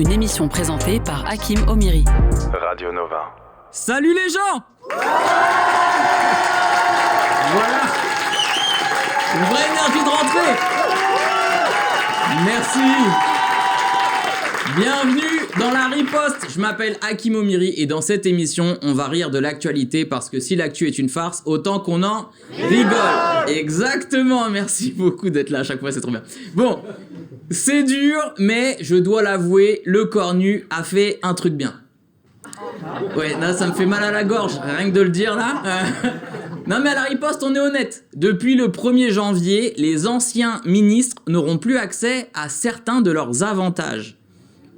une émission présentée par Hakim Omiri. Radio Nova. Salut les gens! Voilà! Une vraie énergie de rentrée! Merci! Bienvenue dans la riposte. Je m'appelle Hakim Omiri et dans cette émission, on va rire de l'actualité parce que si l'actu est une farce, autant qu'on en rigole. Exactement, merci beaucoup d'être là à chaque fois, c'est trop bien. Bon, c'est dur, mais je dois l'avouer, le cornu a fait un truc bien. Ouais, là ça me fait mal à la gorge, rien que de le dire là. Non mais à la riposte, on est honnête. Depuis le 1er janvier, les anciens ministres n'auront plus accès à certains de leurs avantages.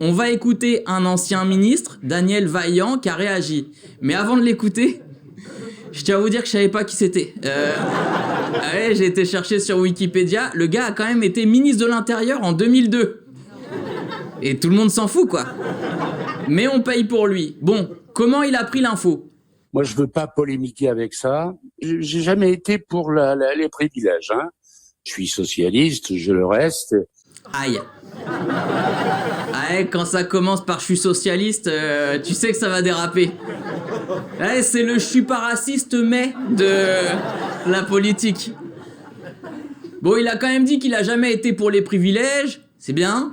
On va écouter un ancien ministre, Daniel Vaillant, qui a réagi. Mais avant de l'écouter, je tiens à vous dire que je savais pas qui c'était. Ouais, j'ai été chercher sur Wikipédia. Le gars a quand même été ministre de l'Intérieur en 2002. Et tout le monde s'en fout, quoi. Mais on paye pour lui. Bon, comment il a pris l'info ? Moi, je veux pas polémiquer avec ça. J'ai jamais été pour les privilèges. Hein. Je suis socialiste, je le reste. Aïe. Ouais, quand ça commence par je suis socialiste, tu sais que ça va déraper. Ouais, c'est le je suis pas raciste mais de la politique. Bon, il a quand même dit qu'il a jamais été pour les privilèges, c'est bien,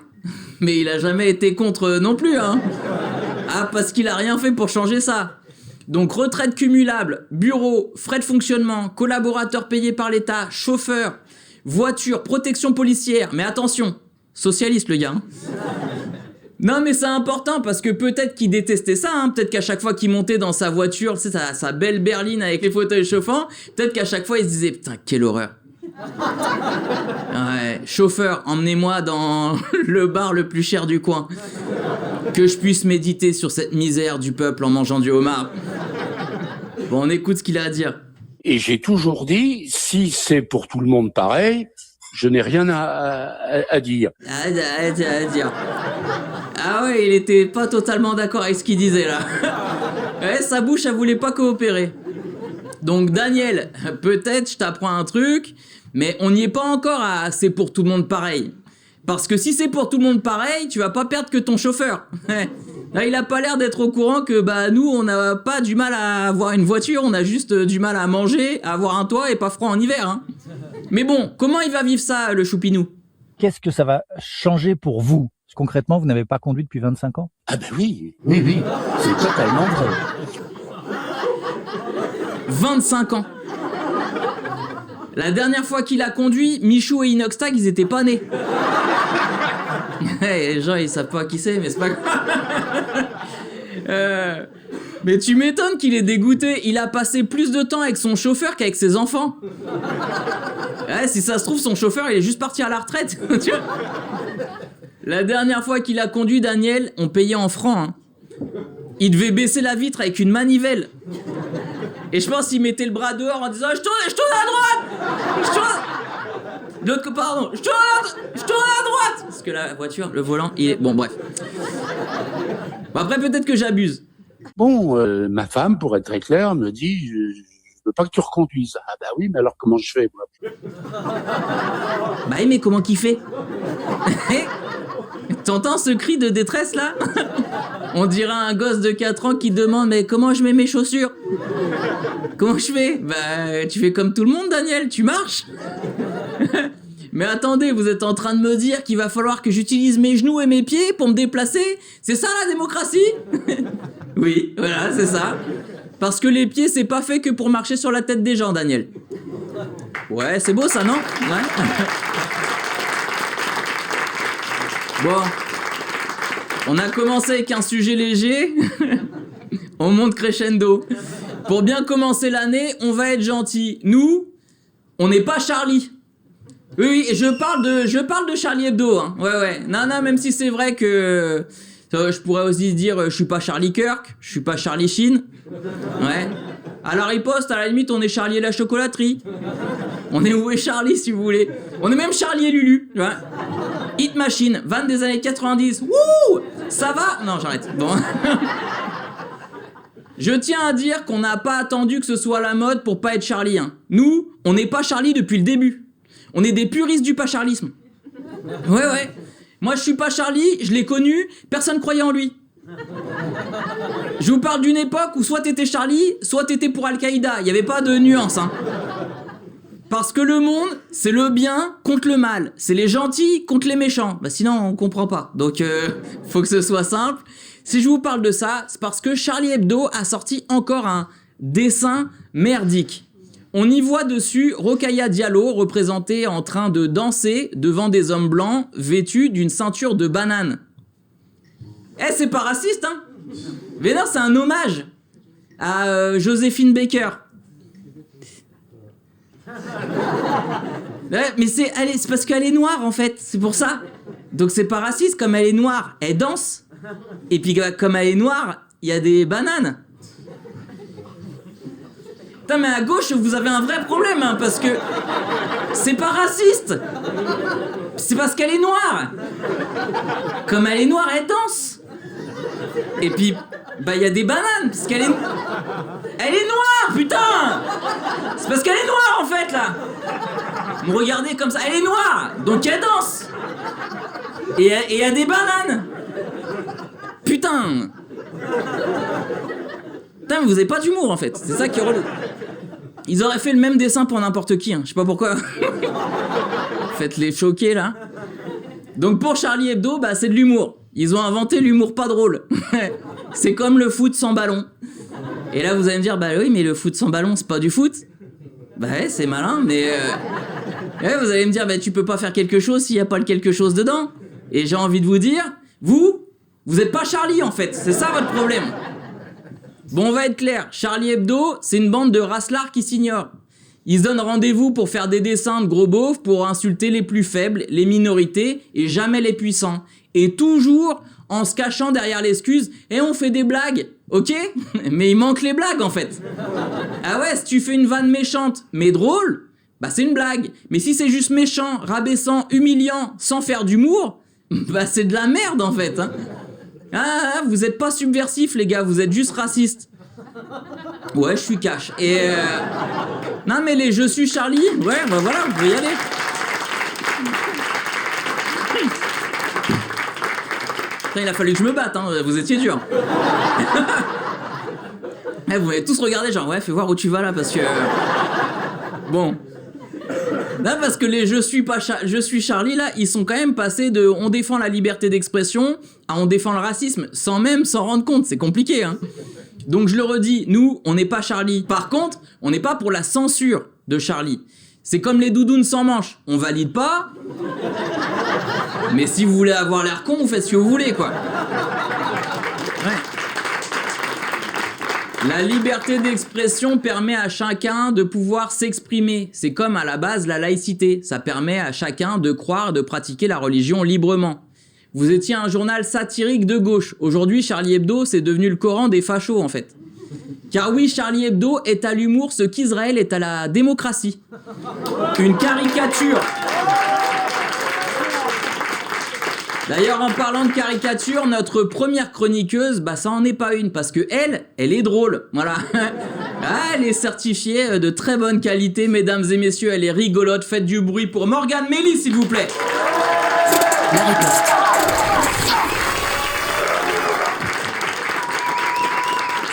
mais il a jamais été contre non plus, hein. Ah, parce qu'il a rien fait pour changer ça. Donc retraite cumulable, bureau, frais de fonctionnement, collaborateurs payés par l'État, chauffeur, voiture, protection policière, mais attention, socialiste le gars. Hein. Non mais c'est important parce que peut-être qu'il détestait ça, hein. Peut-être qu'à chaque fois qu'il montait dans sa voiture, tu sais, sa belle berline avec les fauteuils chauffants, peut-être qu'à chaque fois il se disait putain quelle horreur. Ouais, chauffeur, emmenez-moi dans le bar le plus cher du coin. Que je puisse méditer sur cette misère du peuple en mangeant du homard. Bon, on écoute ce qu'il a à dire. Et j'ai toujours dit, si c'est pour tout le monde pareil, je n'ai rien à dire. À dire. Ah ouais, il était pas totalement d'accord avec ce qu'il disait là. Ouais, sa bouche, elle voulait pas coopérer. Donc Daniel, peut-être je t'apprends un truc, mais on n'y est pas encore à c'est pour tout le monde pareil. Parce que si c'est pour tout le monde pareil, tu vas pas perdre que ton chauffeur. Là, il a pas l'air d'être au courant que bah nous, on n'a pas du mal à avoir une voiture, on a juste du mal à manger, à avoir un toit et pas froid en hiver. Hein. Mais bon, comment il va vivre ça, le choupinou ? Qu'est-ce que ça va changer pour vous ? Concrètement, vous n'avez pas conduit depuis 25 ans ? Ah ben oui, c'est totalement vrai. 25 ans. La dernière fois qu'il a conduit, Michou et Inoxtag, ils étaient pas nés. Les gens, ils savent pas qui c'est, mais c'est pas grave. Mais tu m'étonnes qu'il est dégoûté. Il a passé plus de temps avec son chauffeur qu'avec ses enfants. Ouais, si ça se trouve, son chauffeur, il est juste parti à la retraite. Tu vois ? La dernière fois qu'il a conduit Daniel, on payait en francs. Hein. Il devait baisser la vitre avec une manivelle. Et je pense qu'il mettait le bras dehors en disant « Je tourne à droite ! Je tourne... » De l'autre côté, pardon. « Je tourne à droite !» Parce que la voiture, le volant, il est... Bon, bref. Bon, après, peut-être que j'abuse. Bon, ma femme, pour être très claire, me dit « Je veux pas que tu reconduises. » Ah bah oui, mais alors comment je fais, moi ? Bah oui, mais comment qu'il fait ? T'entends ce cri de détresse là ? On dirait un gosse de 4 ans qui demande mais comment je mets mes chaussures ? Comment je fais ? Bah tu fais comme tout le monde Daniel, tu marches. Mais attendez, vous êtes en train de me dire qu'il va falloir que j'utilise mes genoux et mes pieds pour me déplacer ? C'est ça la démocratie ? Oui, voilà, c'est ça. Parce que les pieds c'est pas fait que pour marcher sur la tête des gens Daniel. Ouais, c'est beau ça non ? Ouais. Bon, on a commencé avec un sujet léger, on monte crescendo. Pour bien commencer l'année, on va être gentil. Nous, on n'est pas Charlie. Oui, je parle de Charlie Hebdo. Hein. Ouais. Non, même si c'est vrai que je pourrais aussi dire je suis pas Charlie Kirk, je suis pas Charlie Sheen. Ouais. À la riposte, à la limite, on est Charlie et la chocolaterie. On est où est Charlie si vous voulez. On est même Charlie et Lulu. Tu vois. Hit Machine, van des années 90. Wouh! Ça va? Non, j'arrête. Bon. Je tiens à dire qu'on n'a pas attendu que ce soit la mode pour pas être Charlie. Hein. Nous, on n'est pas Charlie depuis le début. On est des puristes du pas-charlisme. Ouais. Moi, je suis pas Charlie, je l'ai connu, personne croyait en lui. Je vous parle d'une époque où soit t'étais Charlie, soit t'étais pour Al-Qaïda. Il n'y avait pas de nuance, hein. Parce que le monde, c'est le bien contre le mal. C'est les gentils contre les méchants. Bah sinon, on comprend pas. Donc, faut que ce soit simple. Si je vous parle de ça, c'est parce que Charlie Hebdo a sorti encore un dessin merdique. On y voit dessus Rokhaya Diallo représentée en train de danser devant des hommes blancs vêtus d'une ceinture de banane. Eh, c'est pas raciste, hein? Mais non, c'est un hommage à Joséphine Baker. Ouais, mais c'est parce qu'elle est noire, en fait, c'est pour ça. Donc c'est pas raciste, comme elle est noire, elle danse. Et puis comme elle est noire, il y a des bananes. Putain, mais à gauche, vous avez un vrai problème, hein, parce que c'est pas raciste. C'est parce qu'elle est noire. Comme elle est noire, elle danse. Et puis, bah, il y a des bananes, parce qu'elle est... Elle est noire, putain. C'est parce qu'elle est noire, en fait, là. Vous regardez comme ça, elle est noire, donc elle danse. Et il y a des bananes. Putain. Putain, mais vous avez pas d'humour, en fait. C'est ça qui est relou. Ils auraient fait le même dessin pour n'importe qui, hein. Je sais pas pourquoi. Faites-les choquer, là. Donc pour Charlie Hebdo, bah c'est de l'humour. Ils ont inventé l'humour pas drôle. C'est comme le foot sans ballon. Et là, vous allez me dire, bah oui, mais le foot sans ballon, c'est pas du foot. Bah ouais, c'est malin, mais... Ouais, vous allez me dire, bah tu peux pas faire quelque chose s'il y a pas le quelque chose dedans. Et j'ai envie de vous dire, vous êtes pas Charlie, en fait. C'est ça votre problème. Bon, on va être clair. Charlie Hebdo, c'est une bande de racelards qui s'ignorent. Ils se donnent rendez-vous pour faire des dessins de gros beaufs, pour insulter les plus faibles, les minorités, et jamais les puissants. Et toujours en se cachant derrière l'excuse « Et on fait des blagues, ok ?» Mais il manque les blagues, en fait. Ah ouais, si tu fais une vanne méchante, mais drôle, bah c'est une blague. Mais si c'est juste méchant, rabaissant, humiliant, sans faire d'humour, bah c'est de la merde, en fait, hein. Ah, vous êtes pas subversifs, les gars, vous êtes juste racistes. Ouais, je suis cash. Et non, mais les je suis Charlie, ouais, bah voilà, vous pouvez y aller. Putain, il a fallu que je me batte, hein, vous étiez dur. Vous m'avez tous regardé, genre, ouais, fais voir où tu vas là, parce que... Bon. Non, parce que les je suis Charlie, là, ils sont quand même passés de on défend la liberté d'expression à on défend le racisme, sans même s'en rendre compte, c'est compliqué, hein. Donc je le redis, nous, on n'est pas Charlie. Par contre, on n'est pas pour la censure de Charlie. C'est comme les doudounes sans manches, on valide pas, mais si vous voulez avoir l'air con, vous faites ce que vous voulez, quoi. Ouais. La liberté d'expression permet à chacun de pouvoir s'exprimer. C'est comme à la base la laïcité. Ça permet à chacun de croire, de pratiquer la religion librement. Vous étiez un journal satirique de gauche. Aujourd'hui, Charlie Hebdo, c'est devenu le Coran des fachos, en fait. Car oui, Charlie Hebdo est à l'humour ce qu'Israël est à la démocratie. Une caricature. D'ailleurs, en parlant de caricature, notre première chroniqueuse, bah ça en est pas une, parce que elle est drôle, voilà. Ah, elle est certifiée de très bonne qualité, mesdames et messieurs, elle est rigolote, faites du bruit pour Morgane Mélis, s'il vous plaît. La riposte.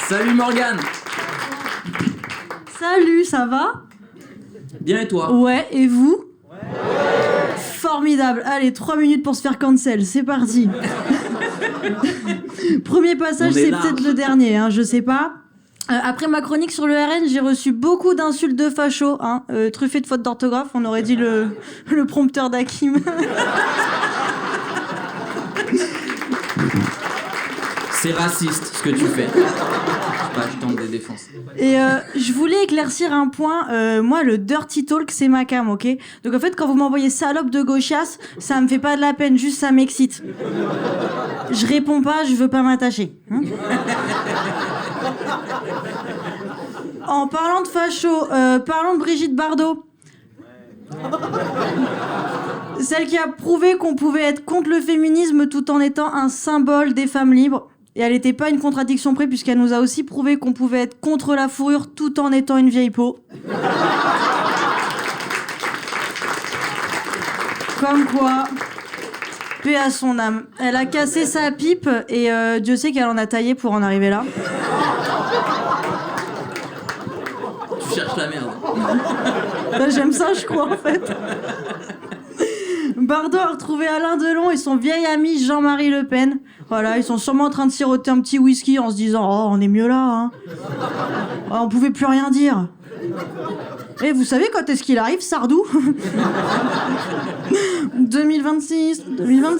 Salut Morgane. Salut, ça va? Bien et toi? Ouais, et vous? Formidable. Allez, 3 minutes pour se faire cancel, c'est parti. Premier passage, c'est peut-être le dernier, hein, je sais pas. Après ma chronique sur le RN, j'ai reçu beaucoup d'insultes de fachos, hein, truffées de fautes d'orthographe, on aurait dit le prompteur d'Hakim. C'est raciste ce que tu fais. Je tente des défenses. Et je voulais éclaircir un point. Moi, le dirty talk, c'est ma cam, ok? Donc en fait, quand vous m'envoyez salope de gauchiasse, ça me fait pas de la peine, juste ça m'excite. Je réponds pas, je veux pas m'attacher. Hein. En parlant de facho, parlons de Brigitte Bardot. Celle qui a prouvé qu'on pouvait être contre le féminisme tout en étant un symbole des femmes libres. Et elle n'était pas une contradiction près puisqu'elle nous a aussi prouvé qu'on pouvait être contre la fourrure tout en étant une vieille peau. Comme quoi, Paix à son âme. Elle a cassé sa pipe et Dieu sait qu'elle en a taillé pour en arriver là. Tu cherches la merde. Bah, j'aime ça, je crois, en fait. Bardot a retrouvé Alain Delon et son vieil ami Jean-Marie Le Pen. Voilà, ils sont sûrement en train de siroter un petit whisky en se disant « Oh, on est mieux là, hein. Oh, on pouvait plus rien dire. » Et vous savez quand est-ce qu'il arrive, Sardou? 2026. Non.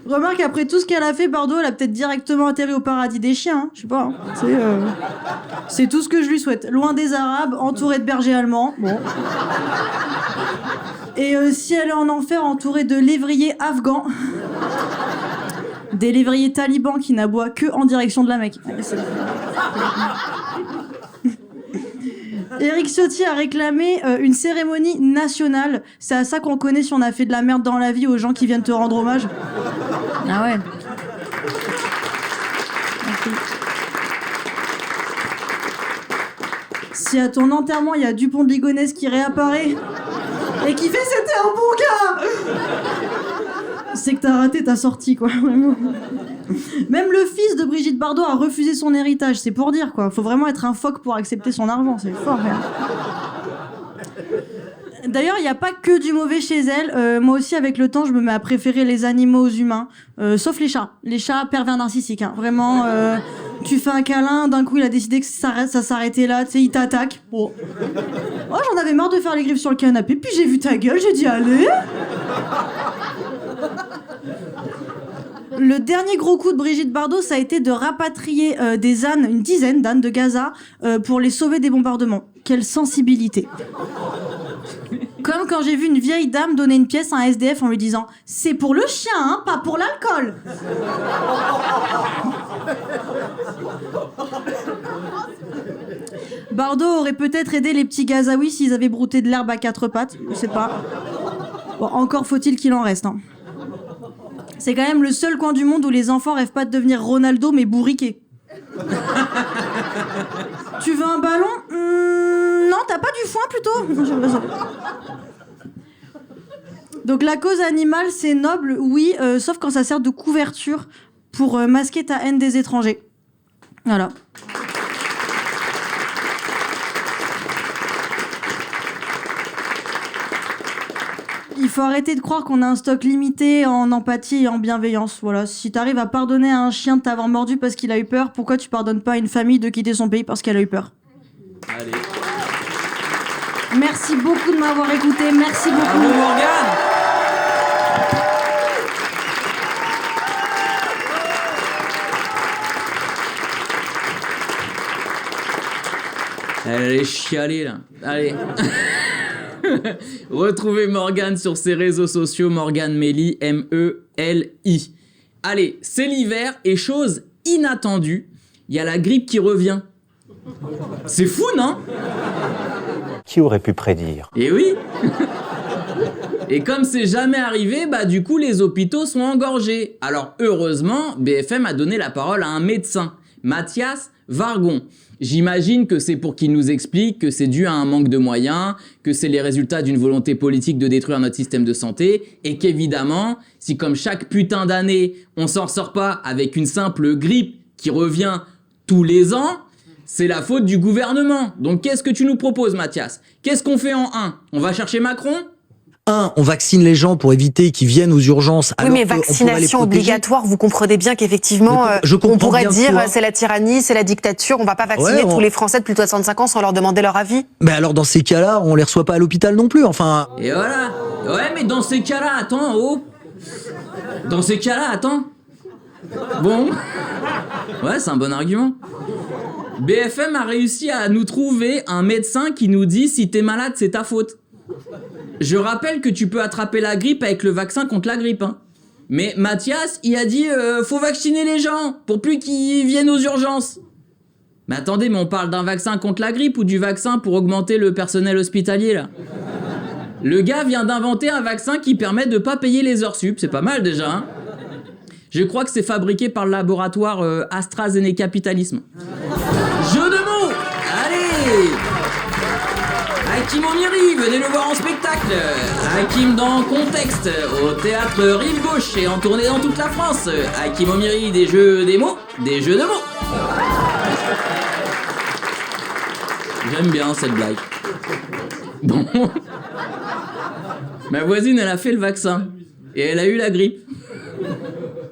Remarque, après tout ce qu'elle a fait, Bardot, elle a peut-être directement atterri au paradis des chiens, hein. Je sais pas, hein. C'est tout ce que je lui souhaite. Loin des Arabes, entourée de bergers allemands. Bon. Et si elle est en enfer, entourée de lévriers afghans. Des lévriers talibans qui n'aboient que en direction de la Mecque. Éric Ciotti a réclamé une cérémonie nationale. C'est à ça qu'on connaît si on a fait de la merde dans la vie aux gens qui viennent te rendre hommage. Ah ouais. Merci. Si à ton enterrement, il y a Dupont de Ligonnès qui réapparaît et qui fait « C'était un bon gars !» c'est que t'as raté ta sortie, quoi. Vraiment. Même le fils de Brigitte Bardot a refusé son héritage, c'est pour dire, quoi. Faut vraiment être un phoque pour accepter son argent, c'est fort, hein. D'ailleurs, il n'y a pas que du mauvais chez elle. Moi aussi, avec le temps, je me mets à préférer les animaux aux humains. Sauf les chats. Les chats pervers narcissiques, hein. Vraiment, tu fais un câlin, d'un coup, il a décidé que ça s'arrêtait là, tu sais, il t'attaque. Oh, j'en avais marre de faire les griffes sur le canapé, puis j'ai vu ta gueule, j'ai dit, allez. Le dernier gros coup de Brigitte Bardot, ça a été de rapatrier des ânes, une dizaine d'ânes de Gaza, pour les sauver des bombardements. Quelle sensibilité. Comme quand j'ai vu une vieille dame donner une pièce à un SDF en lui disant « C'est pour le chien, hein, pas pour l'alcool !» Bardot aurait peut-être aidé les petits Gazaouis s'ils avaient brouté de l'herbe à quatre pattes, je sais pas. Bon, encore faut-il qu'il en reste, hein. C'est quand même le seul coin du monde où les enfants rêvent pas de devenir Ronaldo, mais bourriqués. Tu veux un ballon ? Non, t'as pas du foin, plutôt ? Donc la cause animale, c'est noble, oui, sauf quand ça sert de couverture pour masquer ta haine des étrangers. Voilà. Il faut arrêter de croire qu'on a un stock limité en empathie et en bienveillance. Voilà. Si t'arrives à pardonner à un chien de t'avoir mordu parce qu'il a eu peur, pourquoi tu pardonnes pas à une famille de quitter son pays parce qu'elle a eu peur ? Allez. Merci beaucoup de m'avoir écouté. Merci beaucoup. Bravo Morgane. Elle est chialée là. Allez. Retrouvez Morgane sur ses réseaux sociaux, Morgane Meli, M-E-L-I. Allez, c'est l'hiver et chose inattendue, il y a la grippe qui revient. C'est fou, non ? Qui aurait pu prédire ? Eh oui. Et comme c'est jamais arrivé, bah du coup les hôpitaux sont engorgés. Alors heureusement, BFM a donné la parole à un médecin, Mathias Vargon. J'imagine que c'est pour qu'il nous explique que c'est dû à un manque de moyens, que c'est les résultats d'une volonté politique de détruire notre système de santé, et qu'évidemment, si comme chaque putain d'année, on s'en sort pas avec une simple grippe qui revient tous les ans, c'est la faute du gouvernement. Donc qu'est-ce que tu nous proposes, Mathias ? Qu'est-ce qu'on fait en 1 ? On va chercher Macron ? On vaccine les gens pour éviter qu'ils viennent aux urgences. Oui, mais vaccination obligatoire, vous comprenez bien qu'effectivement, on pourrait dire c'est la tyrannie, c'est la dictature, on va pas vacciner tous les Français de plus de 65 ans sans leur demander leur avis. Mais alors dans ces cas-là, on les reçoit pas à l'hôpital non plus, enfin... Et voilà. Ouais, mais dans ces cas-là, attends, Dans ces cas-là, attends. Bon. Ouais, c'est un bon argument. BFM a réussi à nous trouver un médecin qui nous dit si t'es malade, c'est ta faute. Je rappelle que tu peux attraper la grippe avec le vaccin contre la grippe, hein. Mais Mathias, il a dit faut vacciner les gens pour plus qu'ils viennent aux urgences. Mais attendez, mais on parle d'un vaccin contre la grippe ou du vaccin pour augmenter le personnel hospitalier, là ? Le gars vient d'inventer un vaccin qui permet de pas payer les heures sup, c'est pas mal déjà, hein. Je crois que c'est fabriqué par le laboratoire AstraZeneca Capitalisme. Jeu de mots. Allez. Hakim Omiri, venez le voir en spectacle. Hakim dans Contexte, au théâtre Rive Gauche et en tournée dans toute la France. Hakim Omiri, des jeux des mots, des jeux de mots. J'aime bien cette blague. Bon. Ma voisine, elle a fait le vaccin. Et elle a eu la grippe.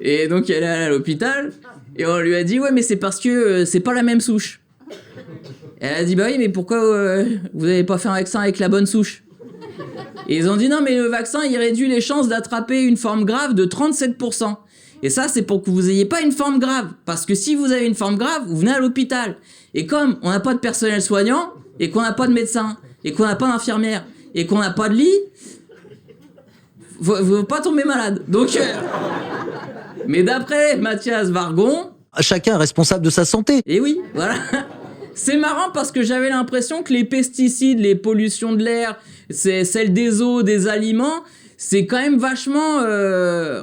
Et donc elle est allée à l'hôpital. Et on lui a dit, ouais, mais c'est parce que c'est pas la même souche. Elle a dit, bah oui, mais pourquoi vous avez pas fait un vaccin avec la bonne souche? Et ils ont dit, non, mais le vaccin, il réduit les chances d'attraper une forme grave de 37%. Et ça, c'est pour que vous ayez pas une forme grave. Parce que si vous avez une forme grave, vous venez à l'hôpital. Et comme on n'a pas de personnel soignant, et qu'on n'a pas de médecin, et qu'on n'a pas d'infirmière, et qu'on n'a pas de lit, vous pas tomber malade. Donc, mais d'après Mathias Vargon, chacun est responsable de sa santé. et oui, voilà. C'est marrant parce que j'avais l'impression que les pesticides, les pollutions de l'air, celles des eaux, des aliments, c'est quand même vachement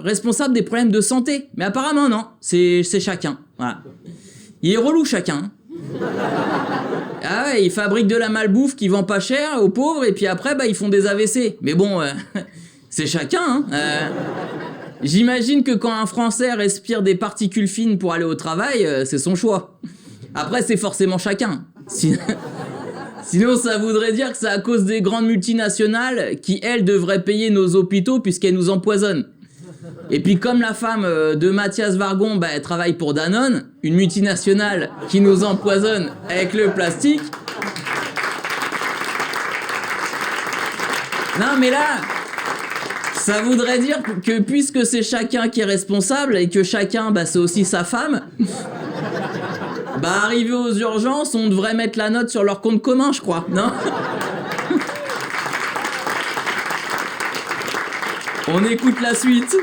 responsable des problèmes de santé. Mais apparemment non, c'est chacun. Voilà. Il est relou chacun. Ah ouais, ils fabriquent de la malbouffe qui vend pas cher aux pauvres et puis après bah ils font des AVC. Mais bon, c'est chacun. Hein. J'imagine que quand un Français respire des particules fines pour aller au travail, c'est son choix. Après, c'est forcément chacun. Sinon, ça voudrait dire que c'est à cause des grandes multinationales qui, elles, devraient payer nos hôpitaux puisqu'elles nous empoisonnent. Et puis, comme la femme de Mathias Vargon, bah, elle travaille pour Danone, une multinationale qui nous empoisonne avec le plastique. Non, mais là, ça voudrait dire que puisque c'est chacun qui est responsable et que chacun, bah, c'est aussi sa femme... Bah, arrivé aux urgences, on devrait mettre la note sur leur compte commun, je crois, non? On écoute la suite.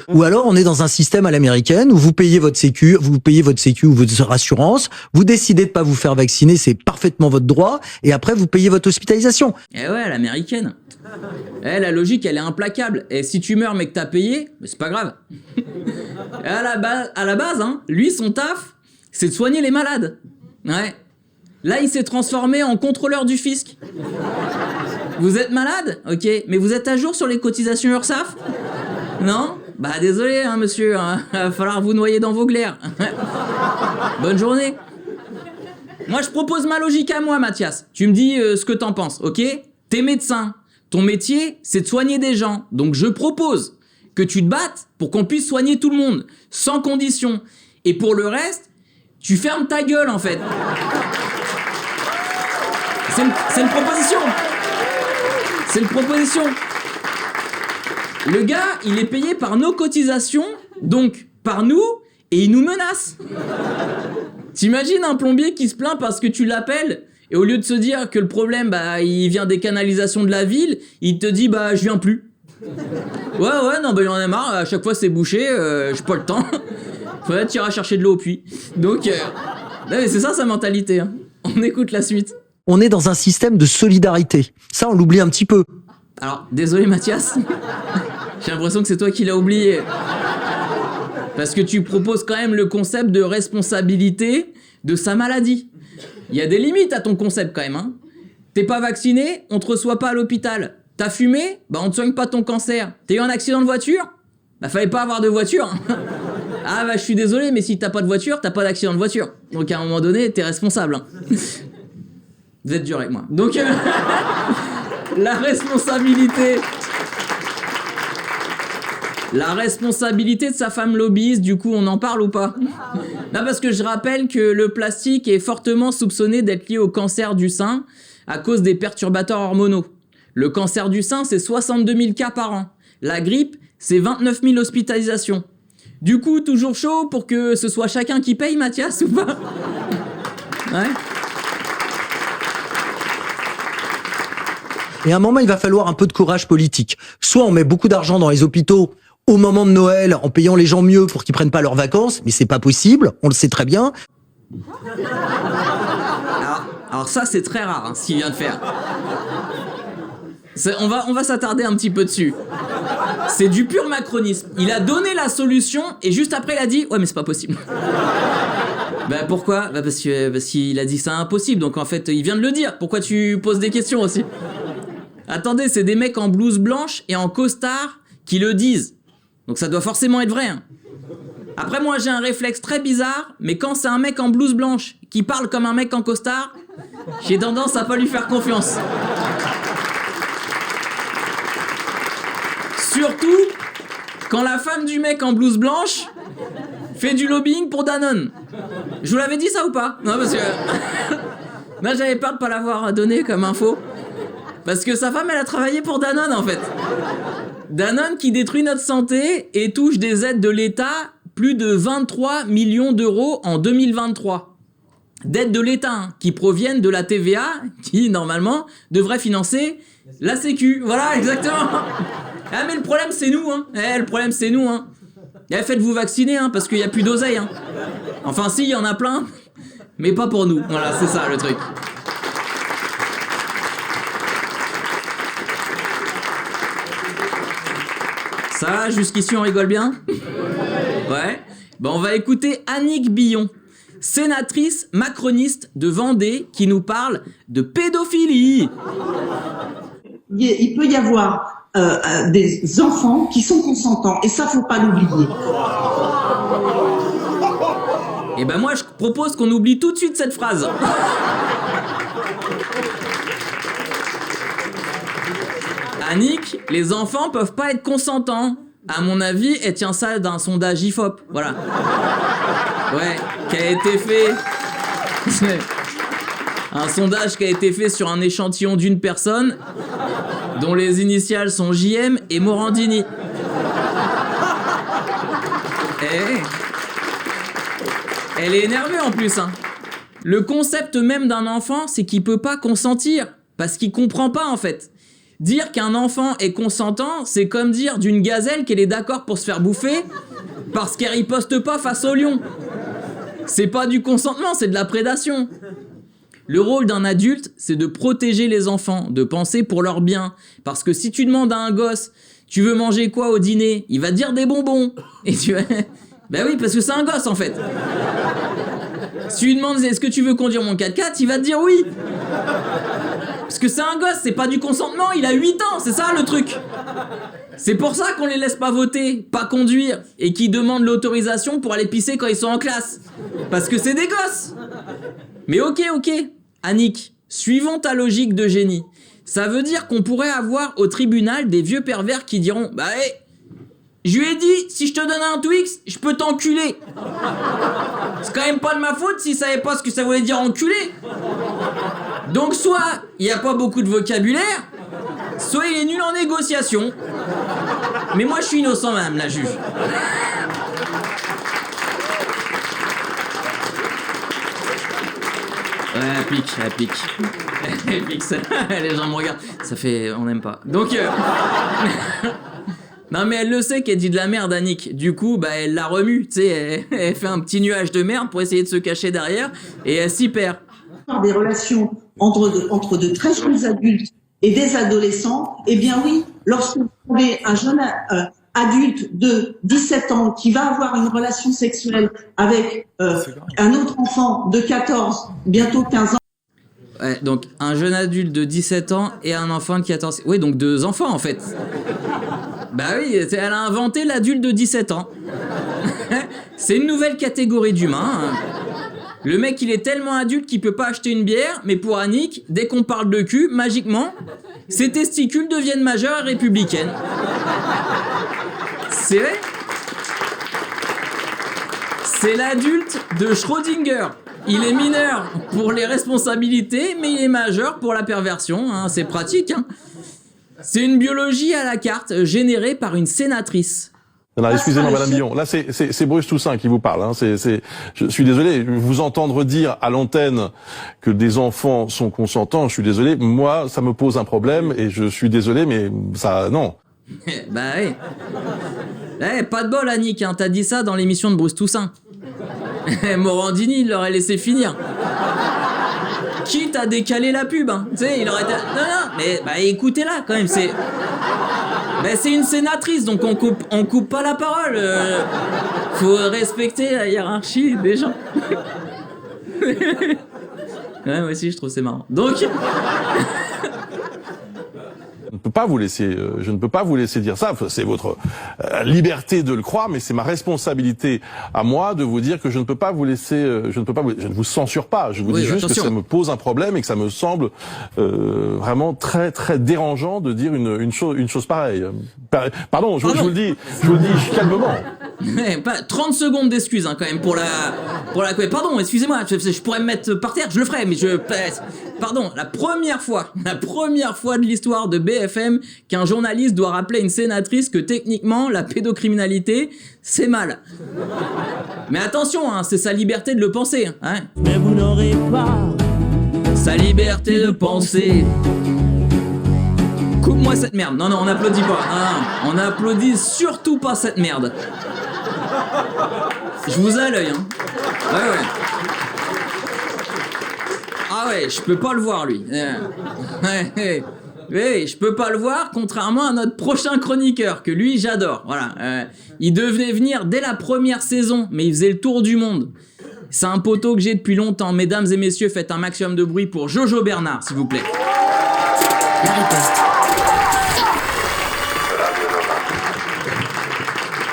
Ou alors on est dans un système à l'américaine où vous payez votre sécu ou votre assurance, vous décidez de pas vous faire vacciner, c'est parfaitement votre droit, et après vous payez votre hospitalisation. Eh ouais, l'américaine. Eh, la logique, elle est implacable. Et si tu meurs mais que t'as payé, bah, c'est pas grave. Et à la base, hein, lui, son taf, c'est de soigner les malades. Ouais. Là, il s'est transformé en contrôleur du fisc. Vous êtes malade? Ok. Mais vous êtes à jour sur les cotisations URSSAF? Non? Bah désolé, hein, monsieur. Hein. Va falloir vous noyer dans vos glaires. Bonne journée. Moi, je propose ma logique à moi, Mathias. Tu me dis ce que t'en penses, ok? T'es médecin. Ton métier, c'est de soigner des gens. Donc, je propose que tu te battes pour qu'on puisse soigner tout le monde, sans condition. Et pour le reste, tu fermes ta gueule, en fait. C'est une proposition. C'est une proposition. Le gars, il est payé par nos cotisations, donc par nous, et il nous menace. T'imagines un plombier qui se plaint parce que tu l'appelles, et au lieu de se dire que le problème, bah, il vient des canalisations de la ville, il te dit, bah, je viens plus. Ouais, non, bah, il en a marre, à chaque fois c'est bouché, j'ai pas le temps. Faudrait tirer à chercher de l'eau au puits. Donc, non, mais c'est ça sa mentalité. Hein. On écoute la suite. On est dans un système de solidarité. Ça, on l'oublie un petit peu. Alors, désolé Mathias. J'ai l'impression que c'est toi qui l'as oublié. Parce que tu proposes quand même le concept de responsabilité de sa maladie. Il y a des limites à ton concept quand même. Hein. T'es pas vacciné, on te reçoit pas à l'hôpital. T'as fumé, bah on te soigne pas ton cancer. T'as eu un accident de voiture, bah fallait pas avoir de voiture. Ah bah je suis désolé, mais si t'as pas de voiture, t'as pas d'accident de voiture. Donc à un moment donné, t'es responsable. Hein. Vous êtes dur avec moi. Donc la responsabilité... La responsabilité de sa femme lobbyiste, du coup, on en parle ou pas? Non, parce que je rappelle que le plastique est fortement soupçonné d'être lié au cancer du sein à cause des perturbateurs hormonaux. Le cancer du sein, c'est 62 000 cas par an. La grippe, c'est 29 000 hospitalisations. Du coup, toujours chaud pour que ce soit chacun qui paye, Mathias, ou pas? Ouais. Et à un moment, il va falloir un peu de courage politique. Soit on met beaucoup d'argent dans les hôpitaux au moment de Noël en payant les gens mieux pour qu'ils prennent pas leurs vacances, mais c'est pas possible, on le sait très bien. Alors ça, c'est très rare, hein, ce qu'il vient de faire. On va s'attarder un petit peu dessus. C'est du pur macronisme. Il a donné la solution et juste après, il a dit « Ouais, mais c'est pas possible. » Bah pourquoi? Bah parce qu'il a dit c'est impossible, donc en fait, il vient de le dire. Pourquoi tu poses des questions aussi? Attendez, c'est des mecs en blouse blanche et en costard qui le disent. Donc ça doit forcément être vrai. Hein. Après, moi, j'ai un réflexe très bizarre, mais quand c'est un mec en blouse blanche qui parle comme un mec en costard, j'ai tendance à pas lui faire confiance. Surtout quand la femme du mec en blouse blanche fait du lobbying pour Danone. Je vous l'avais dit ça ou pas? Non, parce que... non, j'avais peur de pas l'avoir donné comme info. Parce que sa femme, elle a travaillé pour Danone, en fait. Danone qui détruit notre santé et touche des aides de l'État, plus de 23 millions d'euros en 2023. D'aides de l'État, hein, qui proviennent de la TVA, qui, normalement, devrait financer la Sécu. Voilà, exactement. Ah, mais le problème, c'est nous, hein. Le problème, c'est nous, hein. Faites-vous vacciner, hein, parce qu'il n'y a plus d'oseille, hein. Enfin, si, il y en a plein, mais pas pour nous. Voilà, c'est ça, le truc. Ça va, jusqu'ici, on rigole bien? Ouais. Bon, on va écouter Annick Billon, sénatrice macroniste de Vendée, qui nous parle de pédophilie. Il peut y avoir des enfants qui sont consentants, et ça, faut pas l'oublier. Et ben moi, je propose qu'on oublie tout de suite cette phrase. Annick, les enfants peuvent pas être consentants. À mon avis, elle tient ça d'un sondage IFOP. Voilà. Ouais, qui a été fait... un sondage qui a été fait sur un échantillon d'une personne dont les initiales sont JM et Morandini. Elle est énervée en plus, hein. Le concept même d'un enfant, c'est qu'il peut pas consentir. Parce qu'il comprend pas, en fait. Dire qu'un enfant est consentant, c'est comme dire d'une gazelle qu'elle est d'accord pour se faire bouffer parce qu'elle riposte pas face au lion. C'est pas du consentement, c'est de la prédation. Le rôle d'un adulte, c'est de protéger les enfants, de penser pour leur bien. Parce que si tu demandes à un gosse, tu veux manger quoi au dîner? Il va te dire des bonbons. Et tu vas... Ben oui, parce que c'est un gosse en fait. Si tu lui demandes est-ce que tu veux conduire mon 4x4, il va te dire oui. Parce que c'est un gosse, c'est pas du consentement, il a 8 ans, c'est ça le truc. C'est pour ça qu'on les laisse pas voter, pas conduire, et qu'ils demandent l'autorisation pour aller pisser quand ils sont en classe. Parce que c'est des gosses. Mais ok, Annick, suivons ta logique de génie. Ça veut dire qu'on pourrait avoir au tribunal des vieux pervers qui diront « Bah hé, je lui ai dit, si je te donne un Twix, je peux t'enculer. C'est quand même pas de ma faute s'il savait pas ce que ça voulait dire enculer. Donc soit il y a pas beaucoup de vocabulaire, soit il est nul en négociation. Mais moi je suis innocent madame la juge. » Ouais, elle pique. Les gens me regardent. Ça fait... on n'aime pas. Donc... non mais elle le sait qu'elle dit de la merde, Annick. Du coup, bah elle la remue, tu sais, elle fait un petit nuage de merde pour essayer de se cacher derrière, et elle s'y perd. Des relations entre de très jeunes adultes et des adolescents, eh bien oui, lorsque vous avez un jeune adulte de 17 ans qui va avoir une relation sexuelle avec un autre enfant de 14, bientôt 15 ans. Ouais, donc un jeune adulte de 17 ans et un enfant de 14... Oui, donc 2 enfants en fait. Bah oui, elle a inventé l'adulte de 17 ans. C'est une nouvelle catégorie d'humains. Le mec, il est tellement adulte qu'il peut pas acheter une bière, mais pour Annick, dès qu'on parle de cul, magiquement, ses testicules deviennent majeurs et républicaines. C'est vrai. C'est l'adulte de Schrödinger. Il est mineur pour les responsabilités, mais il est majeur pour la perversion. Hein. C'est pratique, hein. C'est une biologie à la carte générée par une sénatrice. Non, excusez-moi, Madame Billon. Là, c'est Bruce Toussaint qui vous parle. Hein. Je suis désolé. Vous entendre dire à l'antenne que des enfants sont consentants, je suis désolé. Moi, ça me pose un problème et je suis désolé, mais ça, non. Bah oui. Pas de bol, Annick. Hein. T'as dit ça dans l'émission de Bruce Toussaint. Morandini, il l'aurait laissé finir. Quitte à décaler la pub, hein. Tu sais, il aurait été... Non, mais bah, écoutez-la quand même, c'est... Bah, c'est une sénatrice, donc on coupe pas la parole. Faut respecter la hiérarchie des gens. Ouais, moi aussi, je trouve c'est marrant. Donc... peux pas vous laisser dire ça. C'est votre liberté de le croire, mais c'est ma responsabilité à moi de vous dire que je ne peux pas vous laisser, je ne vous censure pas. Je vous dis juste attention. que ça me pose un problème et que ça me semble vraiment très très dérangeant de dire une chose pareille. Pardon, je vous le dis calmement. Ouais, pas 30 secondes d'excuses quand même pour la. Pardon, excusez-moi, je pourrais me mettre par terre, je le ferai, mais pardon, la première fois de l'histoire de BFM qu'un journaliste doit rappeler à une sénatrice que techniquement la pédocriminalité c'est mal. Mais attention, c'est sa liberté de le penser, hein. Mais vous n'aurez pas Sa liberté de penser. Coupe-moi cette merde. Non, on n'applaudit pas. Non, on n'applaudit surtout pas cette merde. Je vous ai à l'œil, hein. Ouais. Ah ouais, je peux pas le voir, lui. Oui, je peux pas le voir, contrairement à notre prochain chroniqueur, que lui, j'adore. Voilà. Il devait venir dès la première saison, mais il faisait le tour du monde. C'est un poteau que j'ai depuis longtemps. Mesdames et messieurs, faites un maximum de bruit pour Jojo Bernard, s'il vous plaît. la riposte.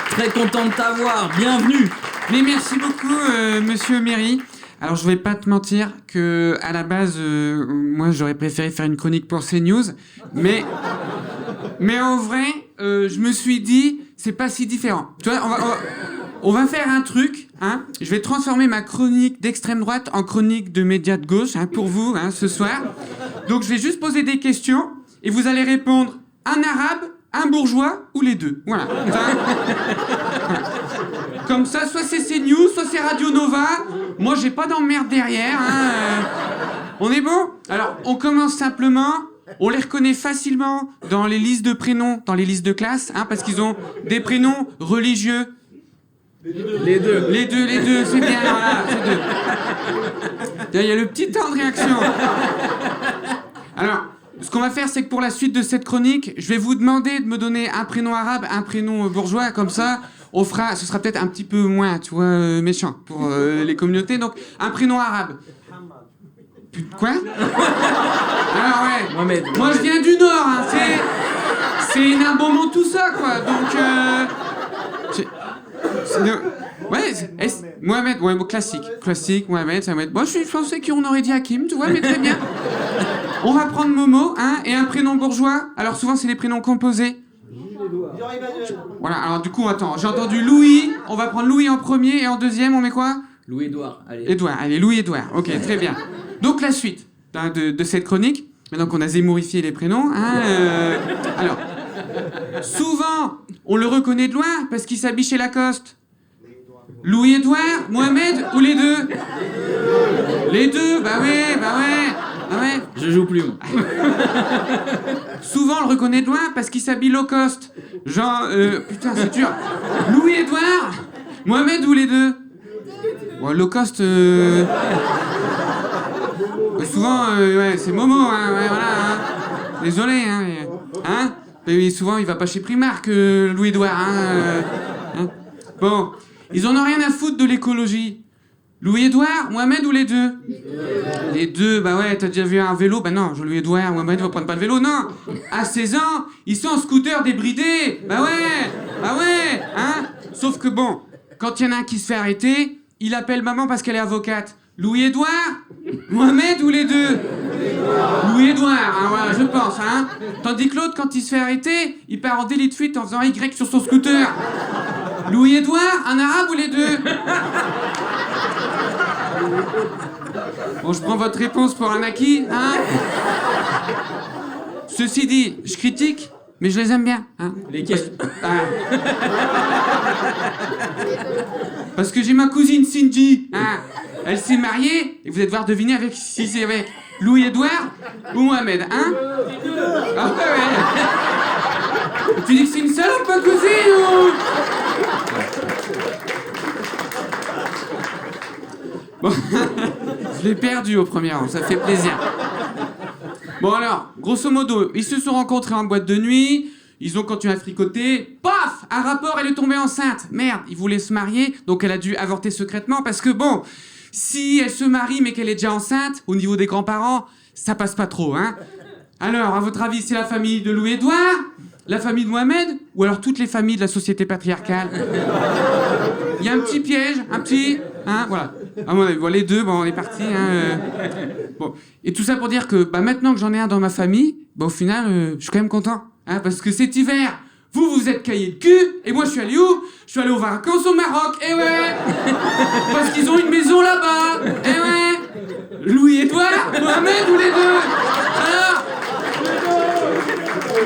Très content de t'avoir, bienvenue. Mais merci beaucoup, monsieur Méry. Alors, je vais pas te mentir que, à la base, moi, j'aurais préféré faire une chronique pour CNews. Mais en vrai, je me suis dit, c'est pas si différent. Tu vois, on va faire un truc, hein. Je vais transformer ma chronique d'extrême droite en chronique de médias de gauche, hein, pour vous, hein, ce soir. Donc, je vais juste poser des questions et vous allez répondre un arabe, un bourgeois ou les deux. Voilà. Comme ça, soit c'est CNews, soit c'est Radio Nova. Moi, j'ai pas d'emmerde derrière. Hein. On est bon ? Alors, on commence simplement. On les reconnaît facilement dans les listes de prénoms, dans les listes de classe, hein, parce qu'ils ont des prénoms religieux. Les deux, c'est bien, voilà, c'est deux. Il y a le petit temps de réaction. Alors, ce qu'on va faire, c'est que pour la suite de cette chronique, je vais vous demander de me donner un prénom arabe, un prénom bourgeois, comme ça, ce sera peut-être un petit peu moins, tu vois, méchant pour les communautés. Donc, un prénom arabe. Quoi ? Alors ouais, Mohamed. Moi je viens du Nord, hein, c'est un bon moment tout ça, quoi. Donc, Mohamed, ouais, bon, classique, Mohamed, ça va être. Moi je pensais qu'on aurait dit Hakim, tu vois, mais très bien. On va prendre Momo, hein, et un prénom bourgeois. Alors souvent c'est les prénoms composés. Voilà, alors du coup, attends, j'ai entendu Louis, on va prendre Louis en premier, et en deuxième, on met quoi ? Louis-Édouard, allez. Allez, Louis-Édouard, ok, très bien. Donc la suite de cette chronique, maintenant qu'on a zémourifié les prénoms, hein, alors, souvent, on le reconnaît de loin parce qu'il s'habille chez Lacoste. Louis-Édouard, Mohamed ou les deux ? Les deux, bah ouais. Je joue plus, moi. Souvent, on le reconnaît de loin parce qu'il s'habille low cost. Genre, putain, c'est dur. Louis-Édouard, Mohamed ou les deux ? Bon, low cost, souvent, ouais, c'est Momo, hein, ouais, voilà, hein. Désolé, hein, hein. Mais souvent, il va pas chez Primark, Louis-Édouard, hein. Bon, ils en ont rien à foutre de l'écologie. Louis-Édouard, Mohamed ou les deux ? Les deux, bah ouais, t'as déjà vu un vélo ? Bah non, Louis-Édouard, Mohamed va prendre pas le vélo, non. À 16 ans, ils sont en scooter débridé. Bah ouais, hein. Sauf que bon, quand il y en a un qui se fait arrêter, il appelle maman parce qu'elle est avocate. Louis-Édouard, Mohamed ou les deux ? Louis-Édouard, hein, voilà, je pense, hein. Tandis que l'autre, quand il se fait arrêter, il part en délit de fuite en faisant Y sur son scooter. Louis-Édouard, un arabe ou les deux ? Bon, je prends votre réponse pour un acquis, hein. Ceci dit, je critique, mais je les aime bien, hein. Lesquels ? Parce que j'ai ma cousine Cindy, hein. Elle s'est mariée, et vous allez devoir deviner si c'est avec Louis-Édouard ou Mohamed, hein. Ah ouais. Tu dis que c'est une salope, ma cousine, ou... Bon, je l'ai perdu au premier rang, ça fait plaisir. Bon alors, grosso modo, ils se sont rencontrés en boîte de nuit, ils ont continué à fricoter, paf, un rapport, elle est tombée enceinte. Merde, ils voulaient se marier, donc elle a dû avorter secrètement, parce que bon, si elle se marie mais qu'elle est déjà enceinte, au niveau des grands-parents, ça passe pas trop, hein. Alors, à votre avis, c'est la famille de Louis-Édouard, la famille de Mohamed, ou alors toutes les familles de la société patriarcale? Il y a un petit piège, hein, voilà. Ah, bon, les deux, bon, on est parti, hein. Bon, et tout ça pour dire que, maintenant que j'en ai un dans ma famille, au final, je suis quand même content, hein, parce que cet hiver, vous êtes caillé de cul, et moi je suis allé où? Je suis allé aux vacances au Maroc, eh ouais. Parce qu'ils ont une maison là-bas, eh ouais. Louis-Édouard, Mohamed ou les deux? Alors?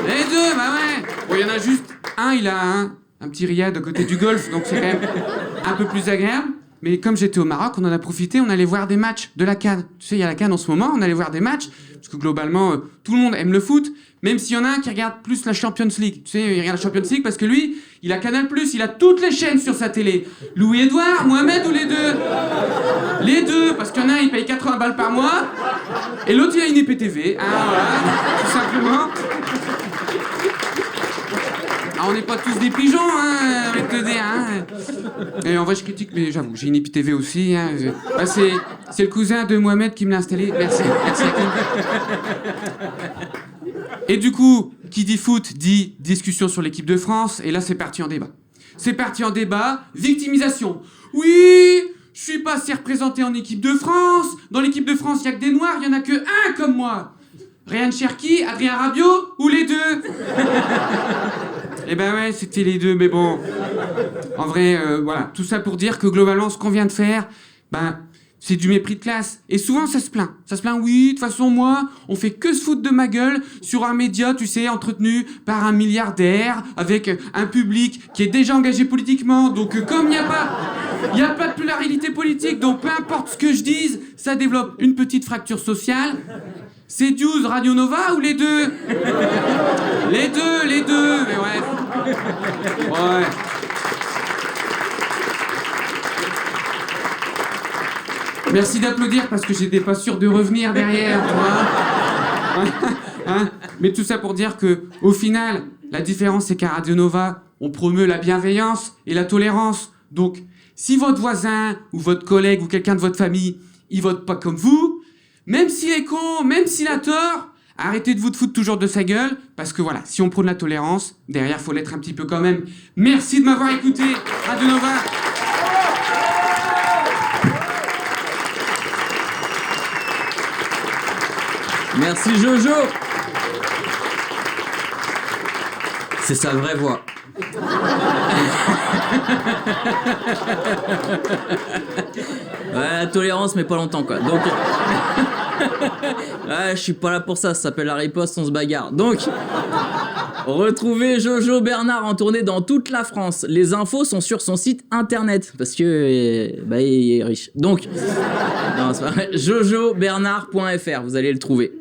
Les deux, bah ouais. Bon, il y en a juste un, il a un petit riad à côté du golf, donc c'est quand même un peu plus agréable. Mais comme j'étais au Maroc, on en a profité, on allait voir des matchs de la CAN. Tu sais, il y a la CAN en ce moment, on allait voir des matchs, parce que globalement, tout le monde aime le foot, même s'il y en a un qui regarde plus la Champions League. Tu sais, il regarde la Champions League parce que lui, il a Canal+, il a toutes les chaînes sur sa télé. Louis-Édouard, Mohamed ou les deux? Les deux, parce qu'il y en a un, il paye 80 balles par mois, et l'autre, il a une IPTV. Ah, voilà, tout simplement. Ah, on n'est pas tous des pigeons, hein, avec le dé, hein. Et en vrai, je critique, mais j'avoue, j'ai une IPTV aussi, hein. C'est le cousin de Mohamed qui me l'a installé. Merci. Et du coup, qui dit foot dit discussion sur l'équipe de France, et là, c'est parti en débat. Victimisation. Oui, je suis pas assez représenté en équipe de France. Dans l'équipe de France, il y a que des noirs, il y en a que un comme moi. Ryan Cherki, Adrien Rabiot ou les deux? Eh ben ouais, c'était les deux, mais bon. En vrai, voilà, tout ça pour dire que globalement, ce qu'on vient de faire, c'est du mépris de classe. Et souvent, ça se plaint. Oui, de toute façon, moi, on fait que se foutre de ma gueule sur un média, tu sais, entretenu par un milliardaire, avec un public qui est déjà engagé politiquement. Donc, comme il n'y a pas de pluralité politique, donc peu importe ce que je dise, ça développe une petite fracture sociale. C'est News, Radio Nova ou les deux? Les deux, mais ouais. Merci d'applaudir parce que j'étais pas sûr de revenir derrière, tu vois. Hein? Mais tout ça pour dire que, au final, la différence c'est qu'à Radio Nova, on promeut la bienveillance et la tolérance. Donc, si votre voisin ou votre collègue ou quelqu'un de votre famille, il vote pas comme vous, même s'il est con, même s'il a tort, arrêtez de vous foutre toujours de sa gueule, parce que voilà, si on prône la tolérance, derrière, faut l'être un petit peu quand même. Merci de m'avoir écouté, Radio Nova. Merci Jojo. C'est sa vraie voix. Ouais, la tolérance, mais pas longtemps, quoi. Donc... ouais, je suis pas là pour ça s'appelle la riposte, on se bagarre. Donc, retrouvez Jojo Bernard en tournée dans toute la France. Les infos sont sur son site internet, parce que, il est riche. Donc, non, c'est pas vrai. jojobernard.fr, vous allez le trouver.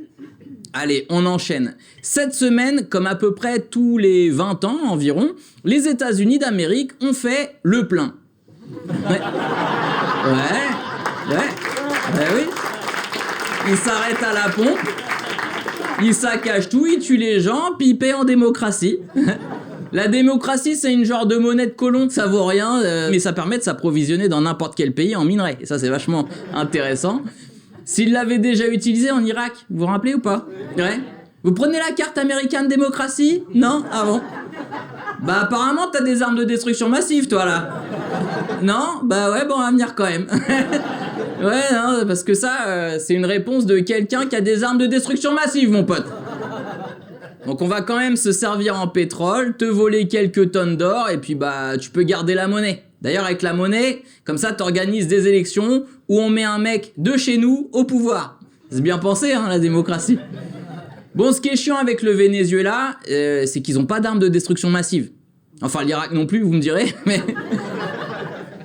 Allez, on enchaîne. Cette semaine, comme à peu près tous les 20 ans environ, les États-Unis d'Amérique ont fait le plein. Ouais. Oui. Ils s'arrêtent à la pompe, ils saccagent tout, ils tuent les gens, puis ils paient en démocratie. La démocratie, c'est une genre de monnaie de colon, ça vaut rien, mais ça permet de s'approvisionner dans n'importe quel pays en minerais. Et ça, c'est vachement intéressant. S'ils l'avaient déjà utilisé en Irak, vous vous rappelez ou pas? Ouais. Vous prenez la carte American Democracy? Non? Ah bon? Apparemment, t'as des armes de destruction massive, toi, là. Non? Ouais, bon, on va venir quand même. Ouais, non, parce que ça, c'est une réponse de quelqu'un qui a des armes de destruction massive, mon pote. Donc on va quand même se servir en pétrole, te voler quelques tonnes d'or, et puis tu peux garder la monnaie. D'ailleurs, avec la monnaie, comme ça, t'organises des élections où on met un mec de chez nous au pouvoir. C'est bien pensé, hein, la démocratie. Bon, ce qui est chiant avec le Venezuela, c'est qu'ils ont pas d'armes de destruction massive. Enfin, l'Irak non plus, vous me direz,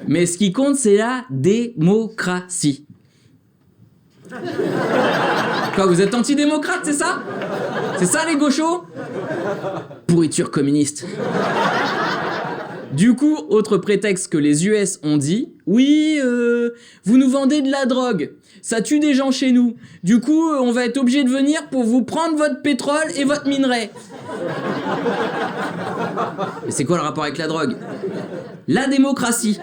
mais ce qui compte, c'est la démocratie. Quoi, vous êtes antidémocrate, c'est ça? C'est ça, les gauchos? Pourriture communiste. Du coup, autre prétexte que les US ont dit, oui, vous nous vendez de la drogue, ça tue des gens chez nous, du coup, on va être obligé de venir pour vous prendre votre pétrole et votre minerai. Et c'est quoi le rapport avec la drogue? La démocratie.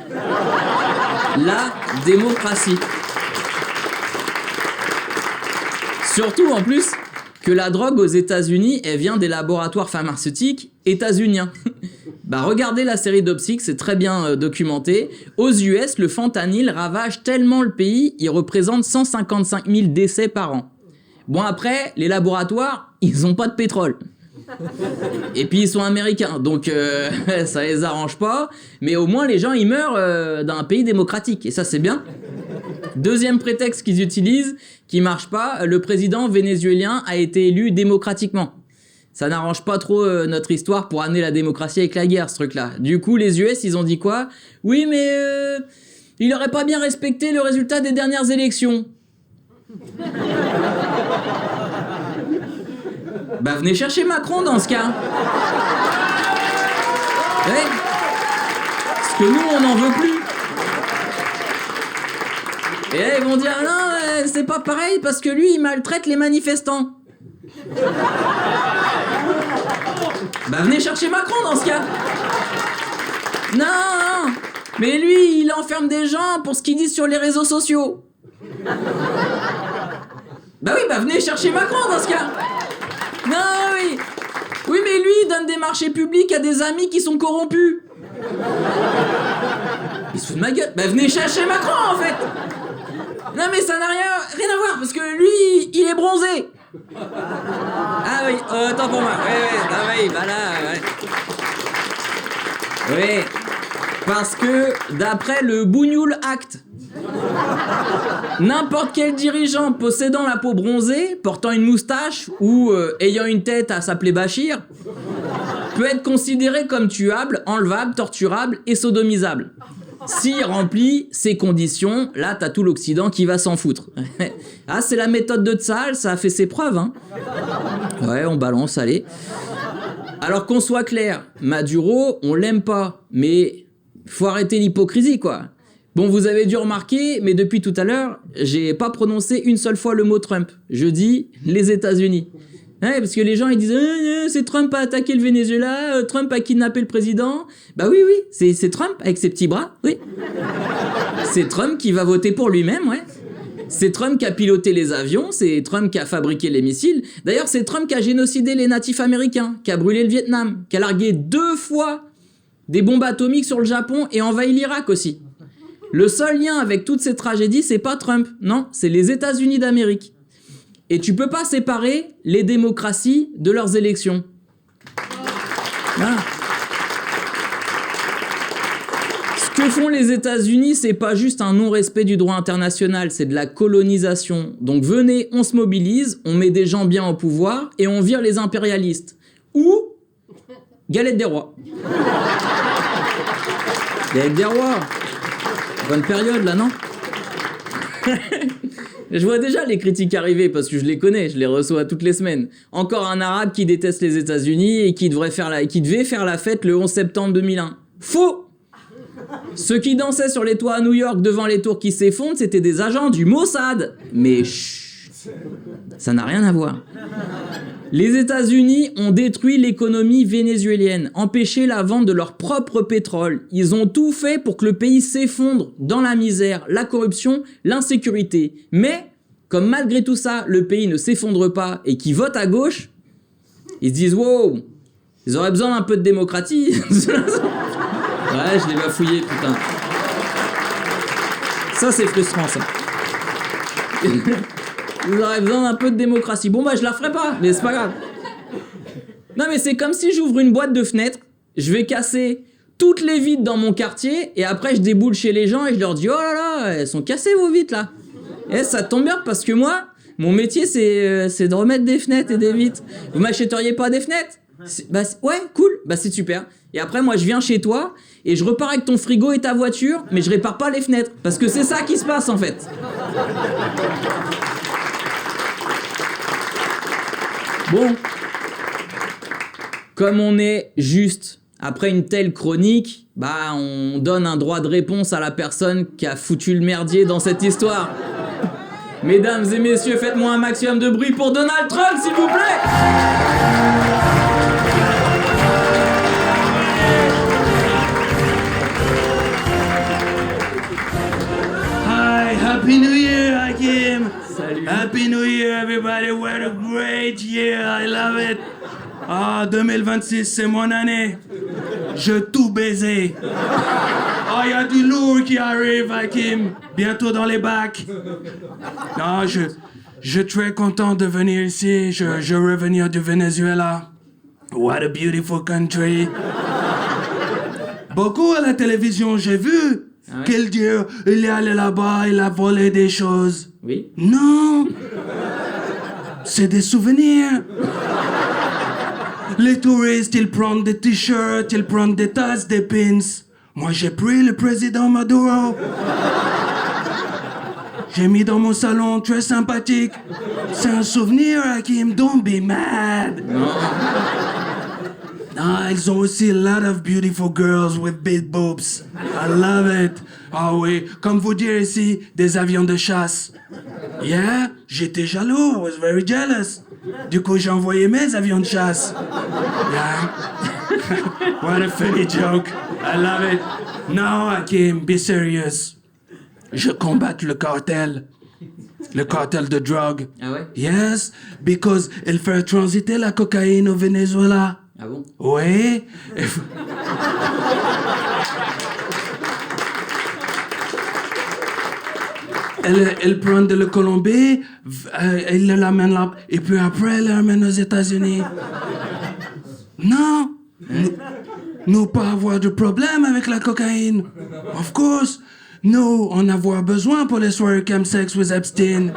La démocratie. Surtout, en plus, que la drogue aux États-Unis, elle vient des laboratoires pharmaceutiques états-uniens. Bah regardez la série Dopsic, c'est très bien documenté. Aux US, le fentanyl ravage tellement le pays, il représente 155 000 décès par an. Bon après, les laboratoires, ils ont pas de pétrole. Et puis ils sont américains, donc ça les arrange pas. Mais au moins les gens ils meurent dans un pays démocratique, et ça c'est bien. Deuxième prétexte qu'ils utilisent, qui marche pas, le président vénézuélien a été élu démocratiquement. Ça n'arrange pas trop notre histoire pour amener la démocratie avec la guerre, ce truc-là. Du coup, les US, ils ont dit quoi? Oui, mais il aurait pas bien respecté le résultat des dernières élections. Bah, venez chercher Macron dans ce cas. Ouais. Parce que nous, on n'en veut plus. Et là, ils vont dire, non, c'est pas pareil, parce que lui, il maltraite les manifestants. Bah venez chercher Macron dans ce cas. Non, mais lui il enferme des gens pour ce qu'ils disent sur les réseaux sociaux. Bah oui, bah venez chercher Macron dans ce cas. Non, oui. Oui, mais lui il donne des marchés publics à des amis qui sont corrompus. Il se fout de ma gueule. Bah venez chercher Macron en fait. Non mais ça n'a rien à voir parce que lui il est bronzé. Ah oui, autant pour moi. Oui, bah là, ouais. Oui, parce que d'après le Bougnoul Act, n'importe quel dirigeant possédant la peau bronzée, portant une moustache ou ayant une tête à s'appeler Bachir, peut être considéré comme tuable, enlevable, torturable et sodomisable. S'il remplit ces conditions, là t'as tout l'Occident qui va s'en foutre. Ah, c'est la méthode de Tsahal, ça a fait ses preuves, hein. Ouais, on balance, allez. Alors qu'on soit clair, Maduro, on l'aime pas, mais faut arrêter l'hypocrisie, quoi. Bon, vous avez dû remarquer, mais depuis tout à l'heure, j'ai pas prononcé une seule fois le mot Trump. Je dis les États-Unis. Ouais, parce que les gens ils disent c'est Trump a attaqué le Venezuela, Trump a kidnappé le président. Bah oui, c'est Trump avec ses petits bras, oui. C'est Trump qui va voter pour lui-même, ouais. C'est Trump qui a piloté les avions, c'est Trump qui a fabriqué les missiles. D'ailleurs, c'est Trump qui a génocidé les natifs américains, qui a brûlé le Vietnam, qui a largué 2 fois des bombes atomiques sur le Japon et envahi l'Irak aussi. Le seul lien avec toutes ces tragédies, c'est pas Trump, non, c'est les États-Unis d'Amérique. Et tu peux pas séparer les démocraties de leurs élections. Voilà. Ce que font les États-Unis, c'est pas juste un non-respect du droit international, c'est de la colonisation. Donc venez, on se mobilise, on met des gens bien au pouvoir et on vire les impérialistes. Ou galette des rois. Galette des rois. Bonne période là, non? Je vois déjà les critiques arriver parce que je les connais, je les reçois toutes les semaines. Encore un arabe qui déteste les États-Unis et qui devait faire la fête le 11 septembre 2001. Faux! Ceux qui dansaient sur les toits à New York devant les tours qui s'effondrent, c'était des agents du Mossad. Mais chut, ça n'a rien à voir. Les États-Unis ont détruit l'économie vénézuélienne, empêché la vente de leur propre pétrole. Ils ont tout fait pour que le pays s'effondre dans la misère, la corruption, l'insécurité. Mais, comme malgré tout ça, le pays ne s'effondre pas et qu'ils votent à gauche, ils se disent « Wow, ils auraient besoin d'un peu de démocratie. » Ouais, je l'ai bafouillé, putain. Ça, c'est frustrant, ça. Vous aurez besoin d'un peu de démocratie. Bon bah je la ferai pas, mais c'est pas grave. Non mais c'est comme si j'ouvre une boîte de fenêtres, je vais casser toutes les vitres dans mon quartier et après je déboule chez les gens et je leur dis oh là là, elles sont cassées vos vitres là. Et ça tombe bien parce que moi, mon métier c'est de remettre des fenêtres et des vitres. Vous m'achèteriez pas des fenêtres? Ouais, cool, bah c'est super. Et après moi je viens chez toi et je repars avec ton frigo et ta voiture, mais je répare pas les fenêtres parce que c'est ça qui se passe en fait. Bon, comme on est juste après une telle chronique, bah on donne un droit de réponse à la personne qui a foutu le merdier dans cette histoire. Mesdames et messieurs, faites-moi un maximum de bruit pour Donald Trump, s'il vous plaît. Hi, Happy New Year, Hakim. Salut. Salut. Happy New Year, everybody. What a great year. I love it. Ah, 2026, c'est mon année. Je tout baisé. Oh, il y a du lourd qui arrive, Hakim. Bientôt dans les bacs. Non, je suis très content de venir ici. Je revenir du Venezuela. What a beautiful country. Beaucoup à la télévision, j'ai vu. Ah ouais? Quel Dieu, il est allé là-bas, il a volé des choses. Oui. Non. C'est des souvenirs. Les touristes, ils prennent des t-shirts, ils prennent des tasses, des pins. Moi, j'ai pris le président Maduro. J'ai mis dans mon salon, très sympathique. C'est un souvenir, Hakim, don't be mad. Non. Ah, ils ont aussi a lot of beautiful girls with big boobs. I love it. Ah oui, comme vous dire ici, des avions de chasse. Yeah, j'étais jaloux, I was very jealous. Du coup, j'ai envoyé mes avions de chasse. Yeah. What a funny joke. I love it. No, Hakim, be serious. Je combatte le cartel. Le cartel de drogue. Ah ouais? Yes, because il fait transiter la cocaïne au Venezuela. Ah bon? Oui. Elle prend de la Colombie, elle l'amène là, et puis après elle l'amène aux États-Unis. Non. Nous pas avoir de problème avec la cocaïne. Of course. Nous, on avoir besoin pour les soirées chemsex with Epstein.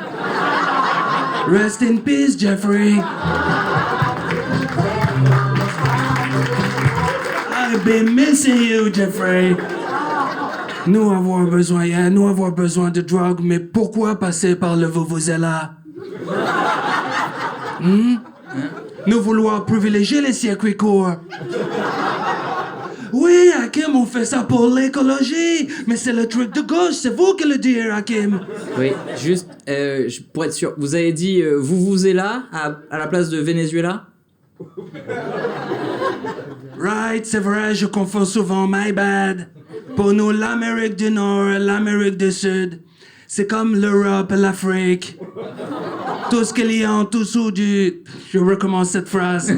Rest in peace, Jeffrey. I've been missing you, Jeffrey. Nous avoir besoin, yeah, nous avoir besoin de drogue, mais pourquoi passer par le Vuvuzela? Nous vouloir privilégier les circuits courts. Oui, Hakim, on fait ça pour l'écologie, mais c'est le truc de gauche, c'est vous qui le dites, Hakim. Oui, juste, pour être sûr, vous avez dit Vuvuzela à la place de Venezuela? Right, c'est vrai, je confonds souvent, my bad. Pour nous, l'Amérique du Nord et l'Amérique du Sud, c'est comme l'Europe et l'Afrique. Tout ce qu'il y a en dessous du... Je recommence cette phrase.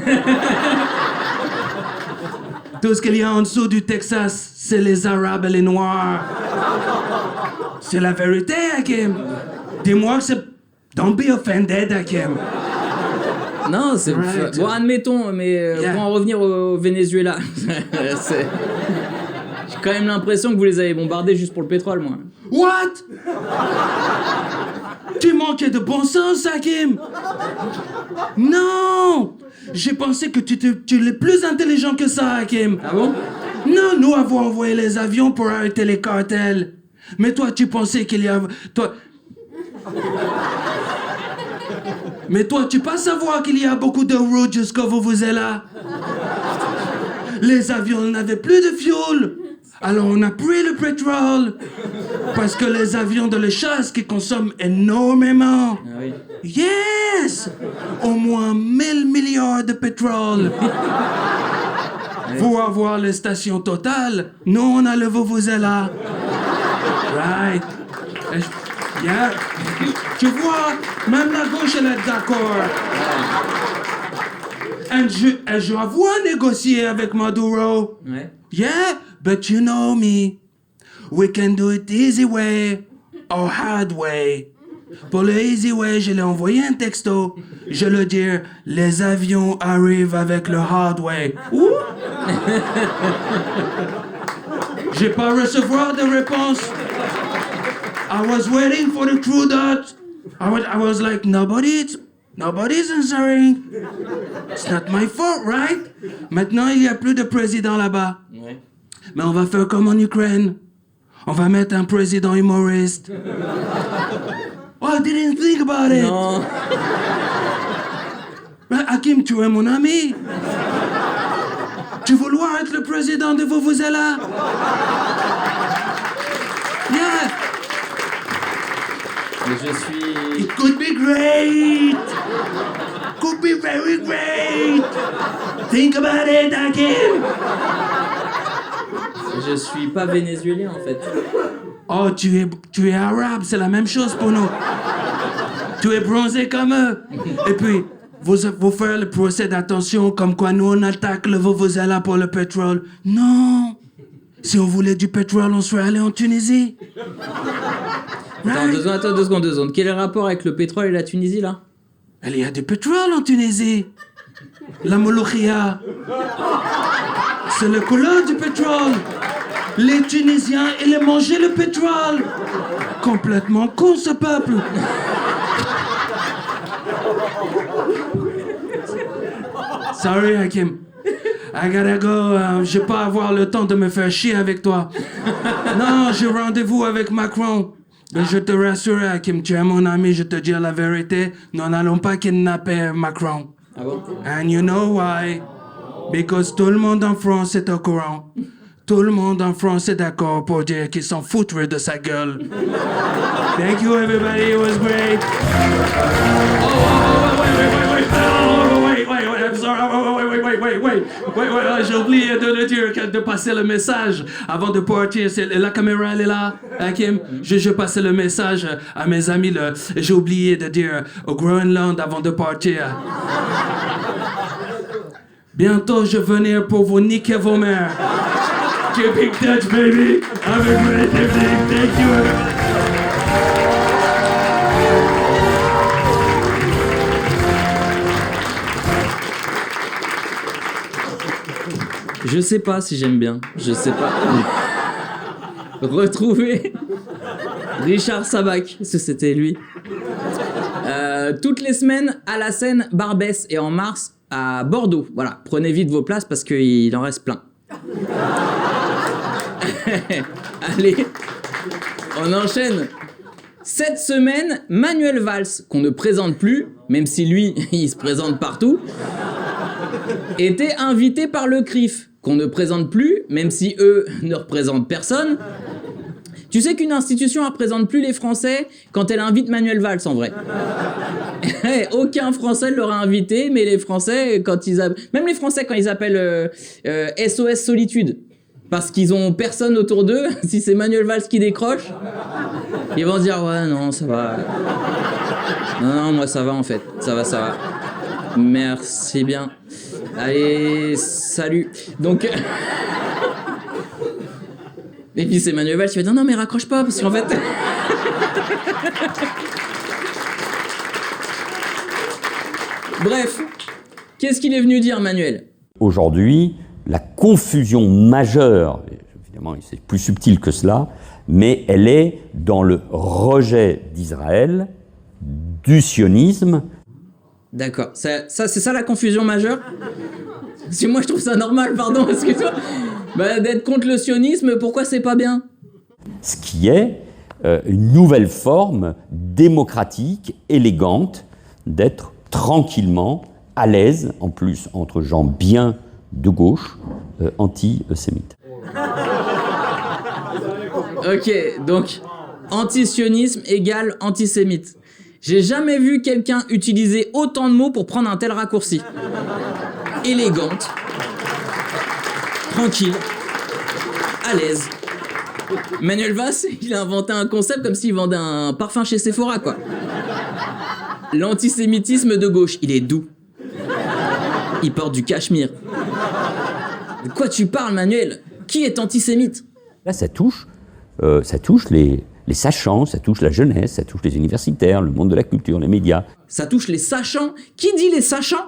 Tout ce qu'il y a en dessous du Texas, c'est les Arabes et les Noirs. C'est la vérité, Hakim. Dis-moi que c'est... Don't be offended, Hakim. Non, c'est... Right. Bon, admettons, mais Yeah. pour en revenir au Venezuela, c'est... J'ai quand même l'impression que vous les avez bombardés juste pour le pétrole, moi. What? Tu manquais de bon sens, Hakim. Non. J'ai pensé que tu es plus intelligent que ça, Hakim. Ah bon? Non, nous avons envoyé les avions pour arrêter les cartels. Mais toi, tu pensais qu'il y a... Mais toi, tu pas savoir qu'il y a beaucoup de routes jusqu'au Vuvuzela. Les avions n'avaient plus de fuel. Alors on a pris le pétrole. Parce que les avions de la chasse qui consomment énormément. Ah oui. Yes! Au moins 1000 milliards de pétrole. Pour avoir les stations totales, nous on a le Vuvuzela. Right. Yeah. Tu vois, même la gauche elle est d'accord. Et je vois négocier avec Maduro. Ouais. Yeah, but you know me. We can do it easy way or hard way. Pour le easy way, je l'ai envoyé un texto. Je le dis, les avions arrivent avec le hard way. Ouh. J'ai pas recevoir de réponse. I was waiting for the true dot. I was like, nobody's answering. It's not my fault, right? Maintenant, il y a plus de président là-bas. Ouais. Mais on va faire comme en Ukraine. On va mettre un président humoriste. Oh, I didn't think about it. Non. Mais Hakim, tu es mon ami. Tu veux vouloir être le président de Vuvuzela? Yeah. Mais je suis... It could be great. Could be very great. Think about it, Hakim. Je suis pas vénézuélien en fait. Oh, tu es arabe, c'est la même chose pour nous. Tu es bronzé comme eux. Et puis, vous faire le procès d'attention comme quoi nous on attaque le Vuvuzela pour le pétrole. Non. Si on voulait du pétrole, on serait allé en Tunisie. Attends, deux secondes. Quel est le rapport avec le pétrole et la Tunisie, là? Il y a du pétrole en Tunisie. La Molokhia. C'est le couleur du pétrole. Les Tunisiens, ils aiment manger le pétrole. Complètement con, ce peuple. Sorry, Hakim. I gotta go. Je vais pas avoir le temps de me faire chier avec toi. Non, j'ai rendez-vous avec Macron. Mais je te rassure, Hakim, tu es mon ami, je te dis la vérité. Nous n'allons pas kidnapper Macron. Ah bon? And you know why? Because tout le monde en France est au courant. Tout le monde en France est d'accord pour dire qu'ils s'en foutent de sa gueule. Thank you, everybody. It was great. Wait, I'm sorry. Wait, j'ai oublié de dire, de passer le message avant de partir. La caméra, elle est là, Hakim. Je passais le message à mes amis. J'ai oublié de dire au Groenland avant de partir. Bientôt, je vais venir pour vous niquer vos mères. Keep in touch, baby. Have a great evening. Thank you, everybody. Je sais pas si j'aime bien. Je sais pas. Retrouver Richard Sabac, c'était lui. Toutes les semaines à la scène Barbès et en mars à Bordeaux. Voilà, prenez vite vos places parce qu'il en reste plein. Allez, on enchaîne. Cette semaine, Manuel Valls, qu'on ne présente plus, même si lui, il se présente partout, était invité par le CRIF, qu'on ne présente plus, même si eux ne représentent personne. Tu sais qu'une institution ne représente plus les Français quand elle invite Manuel Valls, en vrai. Aucun Français ne l'aurait invité, mais les Français, même les Français, quand ils appellent SOS Solitude, parce qu'ils ont personne autour d'eux, si c'est Manuel Valls qui décroche, ils vont se dire « Ouais, non, ça va. Non, moi, ça va, en fait. Ça va. Merci bien. Allez, salut. » Donc... Et puis c'est Manuel Valls qui va dire « Non, mais raccroche pas, parce qu'en fait... » Bref, qu'est-ce qu'il est venu dire, Manuel? Aujourd'hui, la confusion majeure, évidemment c'est plus subtil que cela, mais elle est dans le rejet d'Israël, du sionisme. D'accord, c'est ça la confusion majeure? Parce que moi je trouve ça normal, pardon, excuse-moi. D'être contre le sionisme, pourquoi c'est pas bien? Ce qui est une nouvelle forme démocratique, élégante, d'être tranquillement, à l'aise, en plus entre gens bien de gauche, anti-sémites. Ok, donc anti-sionisme égale antisémite. J'ai jamais vu quelqu'un utiliser autant de mots pour prendre un tel raccourci. Élégante, tranquille, à l'aise. Manuel Valls, il a inventé un concept comme s'il vendait un parfum chez Sephora, quoi. L'antisémitisme de gauche, il est doux. Il porte du cachemire. De quoi tu parles, Manuel? Qui est antisémite? Là, ça touche les sachants, ça touche la jeunesse, ça touche les universitaires, le monde de la culture, les médias. Ça touche les sachants? Qui dit les sachants?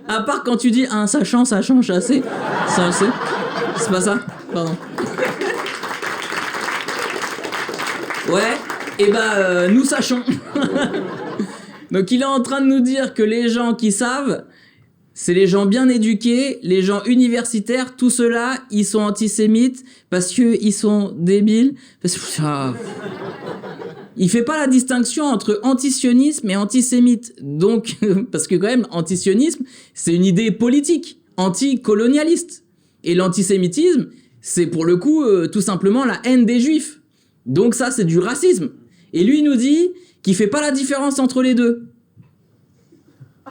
À part quand tu dis un sachant, sachant, chassé. Ça, c'est pas ça? Pardon. Ouais, nous sachons. Donc il est en train de nous dire que les gens qui savent, c'est les gens bien éduqués, les gens universitaires, tout ceux-là, ils sont antisémites parce qu'ils sont débiles. Il fait pas la distinction entre antisionisme et antisémite. Donc, parce que quand même, antisionisme, c'est une idée politique, anticolonialiste. Et l'antisémitisme, c'est pour le coup tout simplement la haine des juifs. Donc ça, c'est du racisme. Et lui, il nous dit qu'il fait pas la différence entre les deux.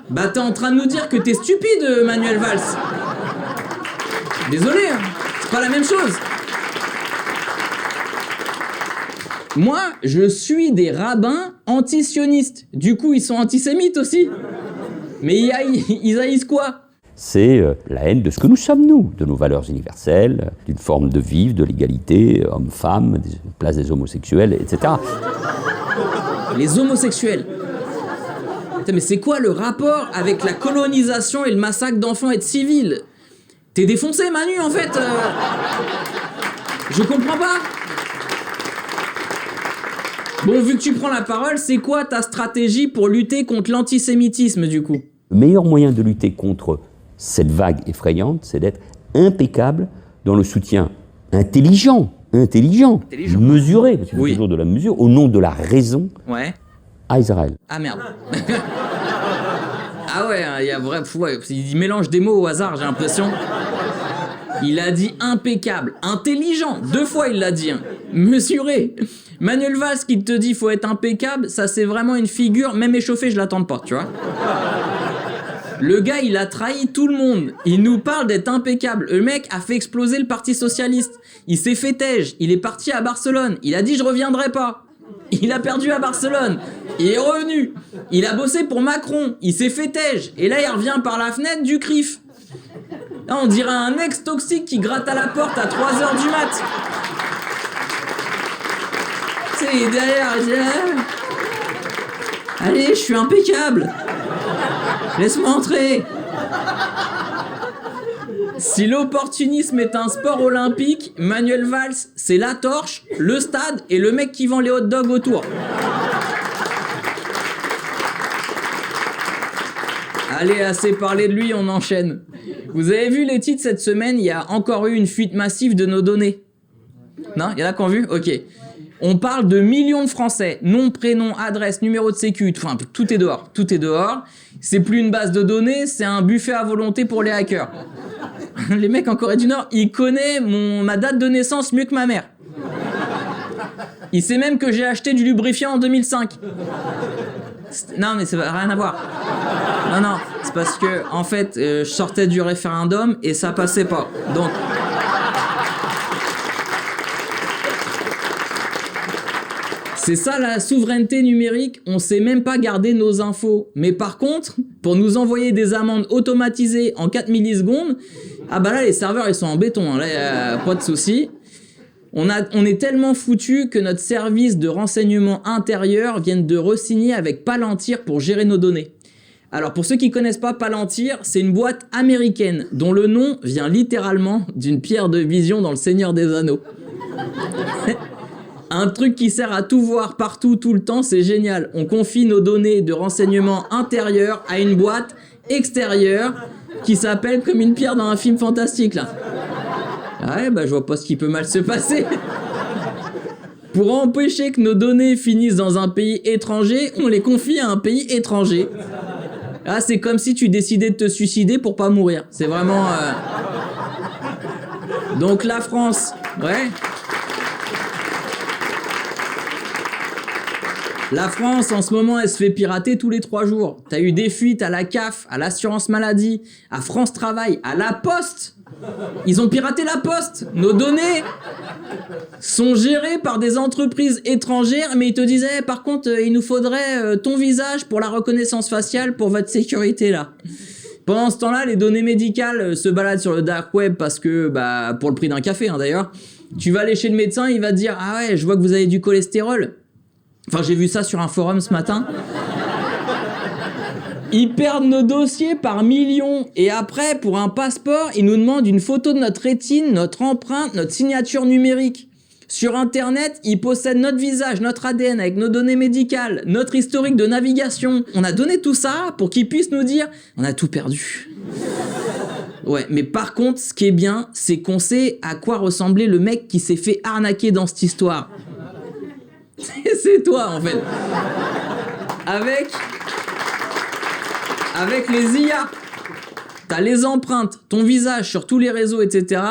Bah t'es en train de nous dire que t'es stupide, Manuel Valls. Désolé, hein, c'est pas la même chose. Moi, je suis des rabbins anti-sionistes. Du coup, ils sont antisémites aussi. Mais ils haïssent quoi? C'est la haine de ce que nous sommes, nous, de nos valeurs universelles, d'une forme de vivre, de l'égalité, homme-femme, place des homosexuels, etc. Les homosexuels. Putain, mais c'est quoi le rapport avec la colonisation et le massacre d'enfants et de civils? T'es défoncé, Manu, en fait. Je comprends pas. Bon, vu que tu prends la parole, c'est quoi ta stratégie pour lutter contre l'antisémitisme, du coup? Le meilleur moyen de lutter contre cette vague effrayante, c'est d'être impeccable dans le soutien intelligent, mesuré, parce qu'il faut toujours de la mesure, au nom de la raison, à Israël. Ah merde. Ah ouais, il y a il mélange des mots au hasard, j'ai l'impression. Il a dit impeccable, intelligent, 2 fois il l'a dit, hein. Mesuré. Manuel Valls qui te dit faut être impeccable, ça c'est vraiment une figure, même échauffée je l'attends pas, tu vois. Le gars, il a trahi tout le monde. Il nous parle d'être impeccable. Le mec a fait exploser le Parti Socialiste. Il s'est fait tège. Il est parti à Barcelone. Il a dit « je reviendrai pas ». Il a perdu à Barcelone. Il est revenu. Il a bossé pour Macron. Il s'est fait tège. Et là, il revient par la fenêtre du CRIF. Là, on dirait un ex toxique qui gratte à la porte à 3h du mat. Tu sais, derrière, il dit « allez, je suis impeccable. Laisse-moi entrer. » Si l'opportunisme est un sport olympique, Manuel Valls, c'est la torche, le stade et le mec qui vend les hot dogs autour. Allez, assez parlé de lui, on enchaîne. Vous avez vu les titres cette semaine, il y a encore eu une fuite massive de nos données. Non, il y en a qui ont vu? Ok. On parle de millions de Français, nom, prénom, adresse, numéro de sécu, enfin tout est dehors, tout est dehors. C'est plus une base de données, c'est un buffet à volonté pour les hackers. Les mecs en Corée du Nord, ils connaissent ma date de naissance mieux que ma mère. Il sait même que j'ai acheté du lubrifiant en 2005. Non mais ça n'a rien à voir. Non, c'est parce que en fait, je sortais du référendum et ça passait pas. Donc... C'est ça la souveraineté numérique, on sait même pas garder nos infos. Mais par contre, pour nous envoyer des amendes automatisées en 4 millisecondes, ah bah là les serveurs ils sont en béton, hein. Là y a pas de souci. On est tellement foutus que notre service de renseignement intérieur vient de re-signer avec Palantir pour gérer nos données. Alors pour ceux qui connaissent pas Palantir, c'est une boîte américaine dont le nom vient littéralement d'une pierre de vision dans le Seigneur des Anneaux. Un truc qui sert à tout voir partout, tout le temps, c'est génial. On confie nos données de renseignement intérieur à une boîte extérieure qui s'appelle comme une pierre dans un film fantastique, là. Ah ouais, bah je vois pas ce qui peut mal se passer. Pour empêcher que nos données finissent dans un pays étranger, on les confie à un pays étranger. Ah, c'est comme si tu décidais de te suicider pour pas mourir. C'est vraiment... Donc la France, ouais... La France, en ce moment, elle se fait pirater tous les 3 jours. T'as eu des fuites à la CAF, à l'assurance maladie, à France Travail, à la Poste. Ils ont piraté la Poste. Nos données sont gérées par des entreprises étrangères, mais ils te disaient, par contre, il nous faudrait ton visage pour la reconnaissance faciale pour votre sécurité, là. Pendant ce temps-là, les données médicales se baladent sur le dark web parce que, bah, pour le prix d'un café, hein, d'ailleurs. Tu vas aller chez le médecin, il va te dire, ah ouais, je vois que vous avez du cholestérol. Enfin, j'ai vu ça sur un forum ce matin. Ils perdent nos dossiers par millions. Et après, pour un passeport, ils nous demandent une photo de notre rétine, notre empreinte, notre signature numérique. Sur Internet, ils possèdent notre visage, notre ADN avec nos données médicales, notre historique de navigation. On a donné tout ça pour qu'ils puissent nous dire « on a tout perdu ». Ouais, mais par contre, ce qui est bien, c'est qu'on sait à quoi ressemblait le mec qui s'est fait arnaquer dans cette histoire. C'est toi, en fait. Avec les IA, t'as les empreintes, ton visage sur tous les réseaux, etc.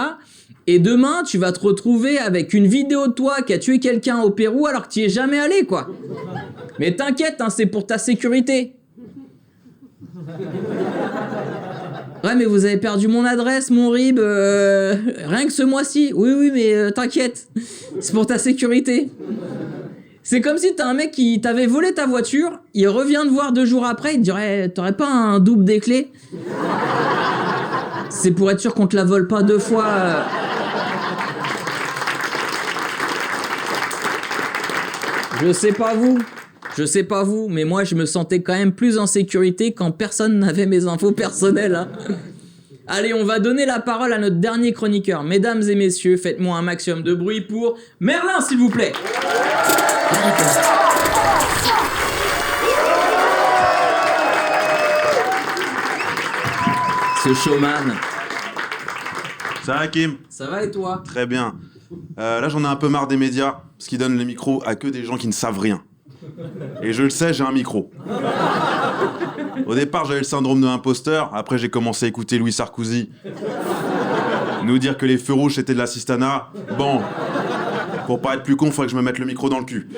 Et demain, tu vas te retrouver avec une vidéo de toi qui a tué quelqu'un au Pérou alors que tu y es jamais allé, quoi. Mais t'inquiète, hein, c'est pour ta sécurité. Ouais, mais vous avez perdu mon adresse, mon RIB, rien que ce mois-ci. Oui, mais t'inquiète, c'est pour ta sécurité. C'est comme si t'as un mec qui t'avait volé ta voiture, il revient te voir 2 jours après, il te dirait « T'aurais pas un double des clés ?» C'est pour être sûr qu'on te la vole pas 2 fois. Je sais pas vous, mais moi je me sentais quand même plus en sécurité quand personne n'avait mes infos personnelles. Hein. Allez, on va donner la parole à notre dernier chroniqueur. Mesdames et messieurs, faites-moi un maximum de bruit pour Merlin, s'il vous plaît. Ce showman. Ça va, Kim? Ça va et toi? Très bien. Là, j'en ai un peu marre des médias, parce qu'ils donnent les micros à que des gens qui ne savent rien. Et je le sais, j'ai un micro. Au départ, j'avais le syndrome de l'imposteur. Après, j'ai commencé à écouter Louis Sarkozy nous dire que les feux rouges, c'était de l'assistanat. Bon, pour pas être plus con, faudrait que je me mette le micro dans le cul.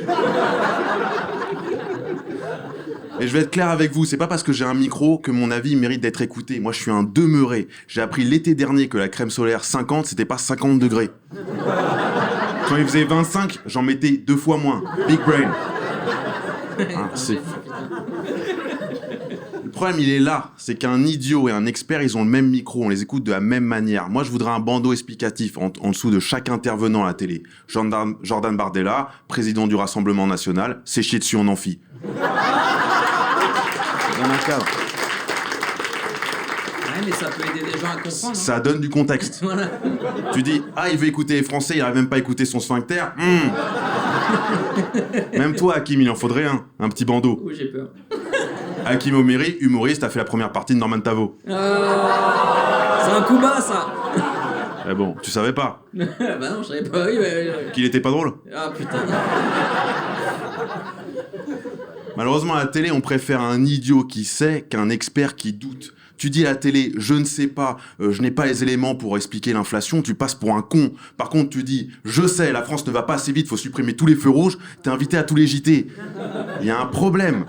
Et je vais être clair avec vous, c'est pas parce que j'ai un micro que mon avis mérite d'être écouté. Moi, je suis un demeuré. J'ai appris l'été dernier que la crème solaire 50, c'était pas 50 degrés. Quand il faisait 25, j'en mettais 2 fois moins. Big brain. Hein, c'est... Le problème, il est là. C'est qu'un idiot et un expert, ils ont le même micro. On les écoute de la même manière. Moi, je voudrais un bandeau explicatif en dessous de chaque intervenant à la télé. Jordan Bardella, président du Rassemblement National, c'est chier dessus en amphi. Dans un cadre. Ouais, mais ça peut aider des gens à comprendre. Ça donne du contexte. Voilà. Tu dis, ah, il veut écouter les Français, il arrive même pas à écouter son sphincter. Même toi, Hakim, il en faudrait un petit bandeau. Oh, j'ai peur. Hakim Omiri, humoriste, a fait la première partie de Norman Tavo. C'est un coup bas, ça. Eh bon, tu savais pas? Bah non, je savais pas, oui, Qu'il était pas drôle? Ah, putain. Malheureusement, à la télé, on préfère un idiot qui sait qu'un expert qui doute. Tu dis à la télé, je ne sais pas, je n'ai pas les éléments pour expliquer l'inflation, tu passes pour un con. Par contre, tu dis, je sais, la France ne va pas assez vite, faut supprimer tous les feux rouges, t'es invité à tous les JT. Il y a un problème.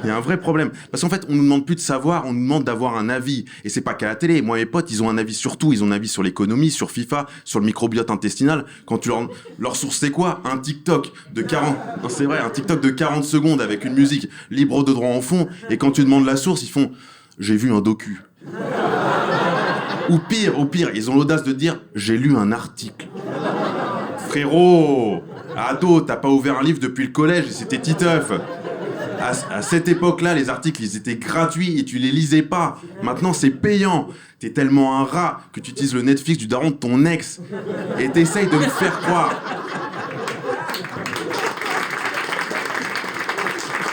Il y a un vrai problème. Parce qu'en fait, on nous demande plus de savoir, on nous demande d'avoir un avis. Et c'est pas qu'à la télé. Moi, mes potes, ils ont un avis sur tout. Ils ont un avis sur l'économie, sur FIFA, sur le microbiote intestinal. Quand tu leur source, c'est quoi? Un TikTok de 40... Non, c'est vrai, un TikTok de 40 secondes avec une musique libre de droit en fond. Et quand tu demandes la source, ils font... J'ai vu un docu. Ou pire, ils ont l'audace de dire j'ai lu un article. Frérot, ado, t'as pas ouvert un livre depuis le collège et c'était Titeuf. À cette époque-là, les articles, ils étaient gratuits et tu les lisais pas. Maintenant, c'est payant. T'es tellement un rat que tu utilises le Netflix du daron de ton ex. Et t'essayes de me faire croire.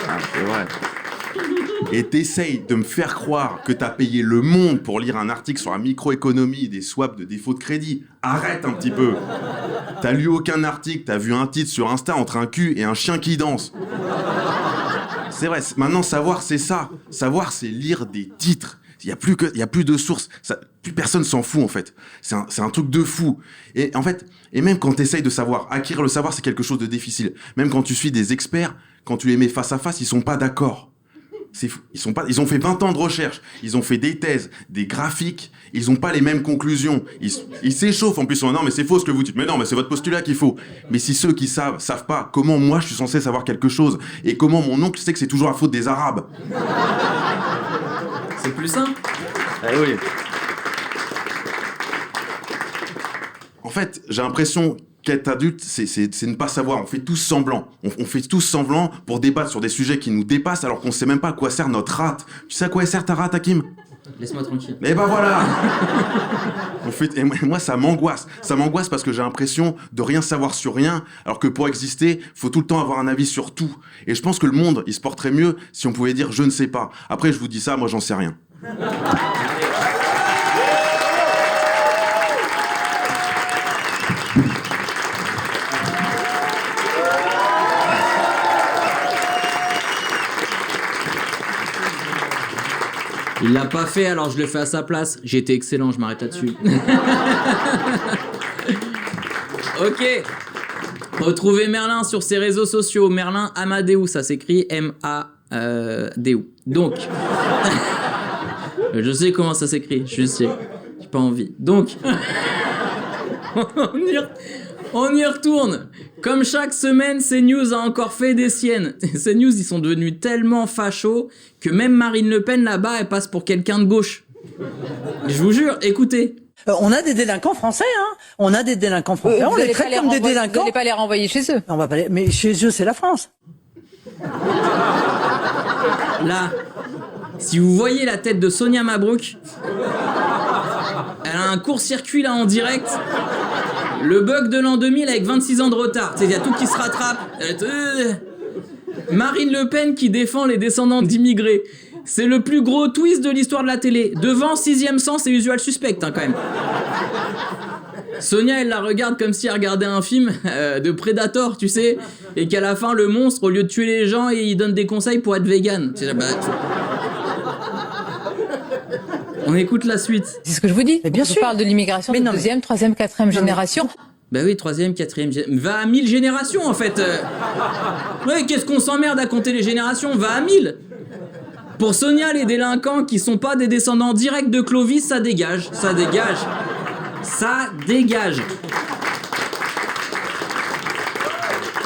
Ah, c'est vrai. Et t'essayes de me faire croire que t'as payé Le Monde pour lire un article sur la microéconomie des swaps de défaut de crédit. Arrête un petit peu. T'as lu aucun article, t'as vu un titre sur Insta entre un cul et un chien qui danse. C'est vrai, maintenant savoir c'est ça. Savoir c'est lire des titres. Il y a plus de sources. Plus personne s'en fout en fait. C'est un truc de fou. Et en fait, et même quand t'essayes de savoir, acquérir le savoir c'est quelque chose de difficile. Même quand tu suis des experts, quand tu les mets face à face, ils sont pas d'accord. C'est fou. Ils ont fait 20 ans de recherche, ils ont fait des thèses, des graphiques, ils ont pas les mêmes conclusions. Ils s'échauffent en plus, non mais c'est faux ce que vous dites, mais non mais c'est votre postulat qu'il faut. Mais si ceux qui savent pas, comment moi je suis censé savoir quelque chose? Et comment mon oncle sait que c'est toujours la faute des Arabes? C'est plus simple. Eh oui. En fait, j'ai l'impression qu'être adulte, c'est ne pas savoir. On fait tous semblant. On fait tous semblant pour débattre sur des sujets qui nous dépassent alors qu'on sait même pas à quoi sert notre rate. Tu sais à quoi sert ta rate, Hakim? Laisse-moi tranquille. Mais bah voilà. Et moi, ça m'angoisse. Ça m'angoisse parce que j'ai l'impression de rien savoir sur rien, alors que pour exister, faut tout le temps avoir un avis sur tout. Et je pense que le monde, il se porterait mieux si on pouvait dire je ne sais pas. Après, je vous dis ça, moi j'en sais rien. Il l'a pas fait, alors je le fais à sa place. J'ai été excellent, je m'arrête là-dessus. Ok. Retrouvez Merlin sur ses réseaux sociaux. Merlin Amadeu, ça s'écrit M-A-D-U. Donc, je sais comment ça s'écrit, je sais. J'ai pas envie. Donc, on y retourne. Comme chaque semaine, CNews a encore fait des siennes. CNews, ils sont devenus tellement fachos que même Marine Le Pen, là-bas, elle passe pour quelqu'un de gauche. Je vous jure, écoutez. On a des délinquants français, hein. On a des délinquants français. On les traite comme des délinquants. Vous n'allez pas les renvoyer chez eux. On va pas les... Mais chez eux, c'est la France. Là, si vous voyez la tête de Sonia Mabrouk, elle a un court-circuit là en direct. Le bug de l'an 2000 avec 26 ans de retard. Il y a tout qui se rattrape. Marine Le Pen qui défend les descendants d'immigrés. C'est le plus gros twist de l'histoire de la télé. Devant Sixième Sens et Usual Suspect, hein, quand même. Sonia, elle la regarde comme si elle regardait un film de Predator, tu sais, et qu'à la fin, le monstre, au lieu de tuer les gens, il donne des conseils pour être vegan. On écoute la suite. C'est ce que je vous dis. Mais bien sûr. On parle de l'immigration de deuxième, troisième, quatrième génération. Bah oui, troisième, quatrième... Va à 1000 générations, en fait. Ouais, qu'est-ce qu'on s'emmerde à compter les générations? Va à 1000. Pour Sonia, les délinquants qui sont pas des descendants directs de Clovis, ça dégage. Ça dégage. Ça dégage.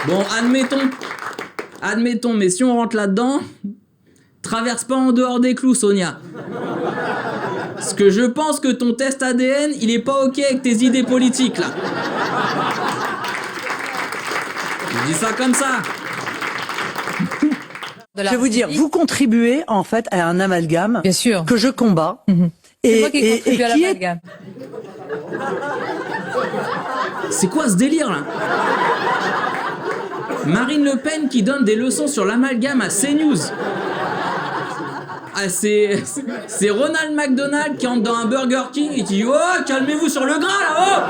Bon, admettons, mais si on rentre là-dedans, traverse pas en dehors des clous, Sonia. Parce que je pense que ton test ADN, il est pas ok avec tes idées politiques, là. Je dis ça comme ça. Je vais vous dire, vous contribuez en fait à un amalgame bien sûr. Que je combats. C'est moi qui contribue à l'amalgame. C'est quoi ce délire là? Marine Le Pen qui donne des leçons sur l'amalgame à CNews. Ah, c'est Ronald McDonald qui entre dans un Burger King et qui dit « Oh, calmez-vous sur le gras là-haut !»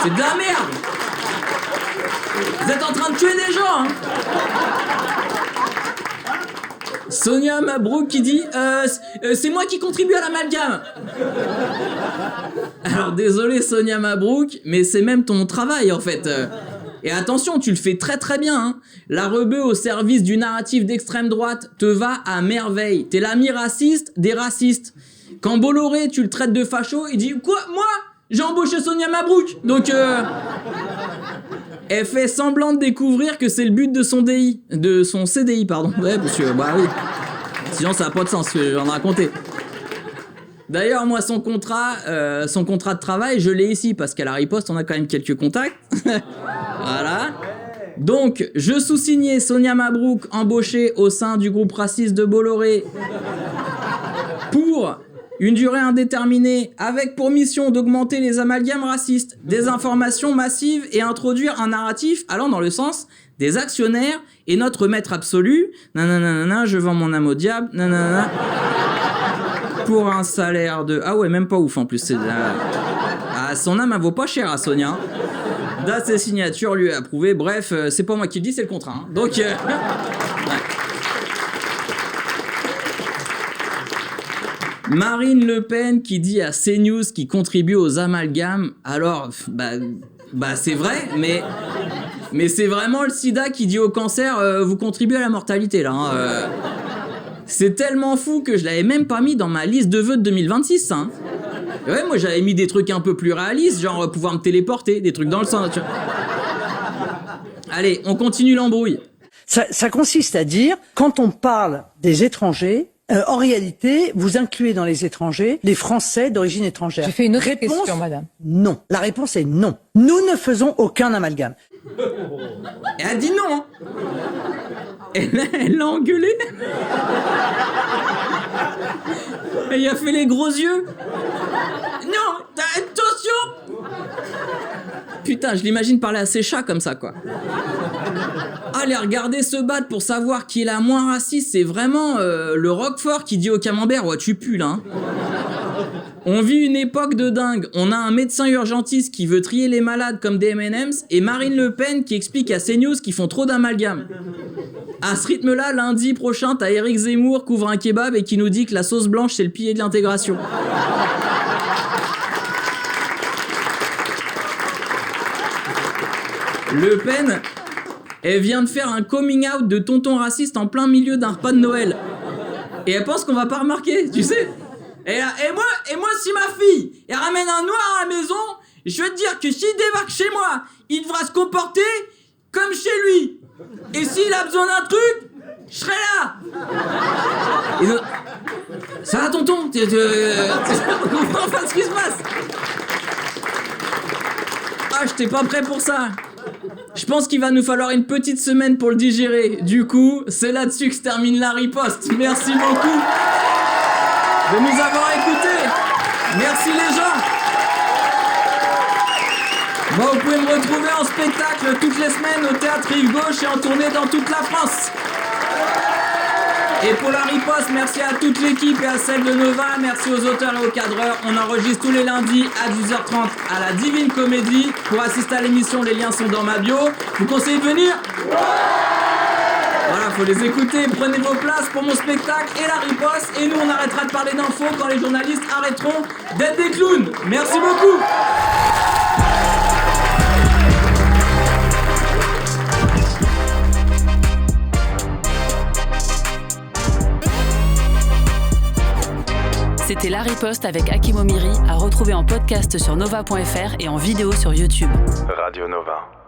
C'est de la merde. Vous êtes en train de tuer des gens, hein. Sonia Mabrouk qui dit c'est moi qui contribue à l'amalgame. Alors désolé Sonia Mabrouk, mais c'est même ton travail en fait. Et attention, tu le fais très très bien, hein. La rebeu au service du narratif d'extrême droite te va à merveille. T'es l'ami raciste des racistes. Quand Bolloré, tu le traites de facho, il dit « Quoi? Moi? J'ai embauché Sonia Mabrouk !» Donc elle fait semblant de découvrir que c'est le but de son DI. De son CDI, pardon. Ouais, parce que, bah oui. Sinon, ça n'a pas de sens, ce que j'en ai raconté. D'ailleurs, moi, son contrat de travail, je l'ai ici, parce qu'à la riposte, on a quand même quelques contacts. Voilà. Donc, je sous-signais Sonia Mabrouk, embauchée au sein du groupe raciste de Bolloré, pour une durée indéterminée, avec pour mission d'augmenter les amalgames racistes, des informations massives et introduire un narratif allant dans le sens des actionnaires et notre maître absolu, nanana, je vends mon âme au diable, nanana, pour un salaire de... Ah ouais, même pas ouf en plus. Ah, son âme, elle vaut pas cher à Sonia. Date et signature lui est approuvée. Bref, c'est pas moi qui le dis, c'est le contrat. Hein. Donc... ouais. Marine Le Pen qui dit à CNews qui contribue aux amalgames, alors, bah c'est vrai, mais c'est vraiment le sida qui dit au cancer, vous contribuez à la mortalité, là. Hein, c'est tellement fou que je l'avais même pas mis dans ma liste de vœux de 2026, hein. Ouais, moi j'avais mis des trucs un peu plus réalistes, genre pouvoir me téléporter, des trucs dans le sens. Tu vois. Allez, on continue l'embrouille. Ça consiste à dire, quand on parle des étrangers, en réalité, vous incluez dans les étrangers les Français d'origine étrangère. J'ai fait une autre question, madame. Non. La réponse est non. Nous ne faisons aucun amalgame. Et elle dit non. Elle l'a engueulé. Et il a fait les gros yeux. Non, attention. Putain, je l'imagine parler à ses chats comme ça, quoi. Allez, regarder se battre pour savoir qui est la moins raciste, c'est vraiment le Roquefort qui dit au camembert « Ouais, tu pues, là. Hein. » On vit une époque de dingue. On a un médecin urgentiste qui veut trier les malades comme des M&M's et Marine Le Pen qui explique à CNews qu'ils font trop d'amalgame. À ce rythme-là, lundi prochain, t'as Éric Zemmour couvre un kebab et qui nous dit que la sauce blanche, c'est le pilier de l'intégration. Le Pen, elle vient de faire un coming out de tonton raciste en plein milieu d'un repas de Noël. Et elle pense qu'on va pas remarquer, tu sais. Et moi, si ma fille, elle ramène un noir à la maison, Je veux te dire que s'il débarque chez moi, il devra se comporter comme chez lui. Et s'il a besoin d'un truc, je serai là. Et donc, ça va, tonton? Tu comprends pas ce qui se passe? Ah, j'étais pas prêt pour ça. Je pense qu'il va nous falloir une petite semaine pour le digérer. Du coup, c'est là-dessus que se termine la riposte. Merci beaucoup de nous avoir écoutés. Merci les gens. Moi, vous pouvez me retrouver en spectacle toutes les semaines au Théâtre Rive Gauche et en tournée dans toute la France. Et pour la riposte, merci à toute l'équipe et à celle de Nova. Merci aux auteurs et aux cadreurs. On enregistre tous les lundis à 10h30 à la Divine Comédie. Pour assister à l'émission, les liens sont dans ma bio. Vous conseillez de venir ? Voilà, faut les écouter. Prenez vos places pour mon spectacle et la riposte. Et nous, on arrêtera de parler d'infos quand les journalistes arrêteront d'être des clowns. Merci beaucoup. C'était La Riposte avec Hakim Omiri, à retrouver en podcast sur nova.fr et en vidéo sur YouTube. Radio Nova.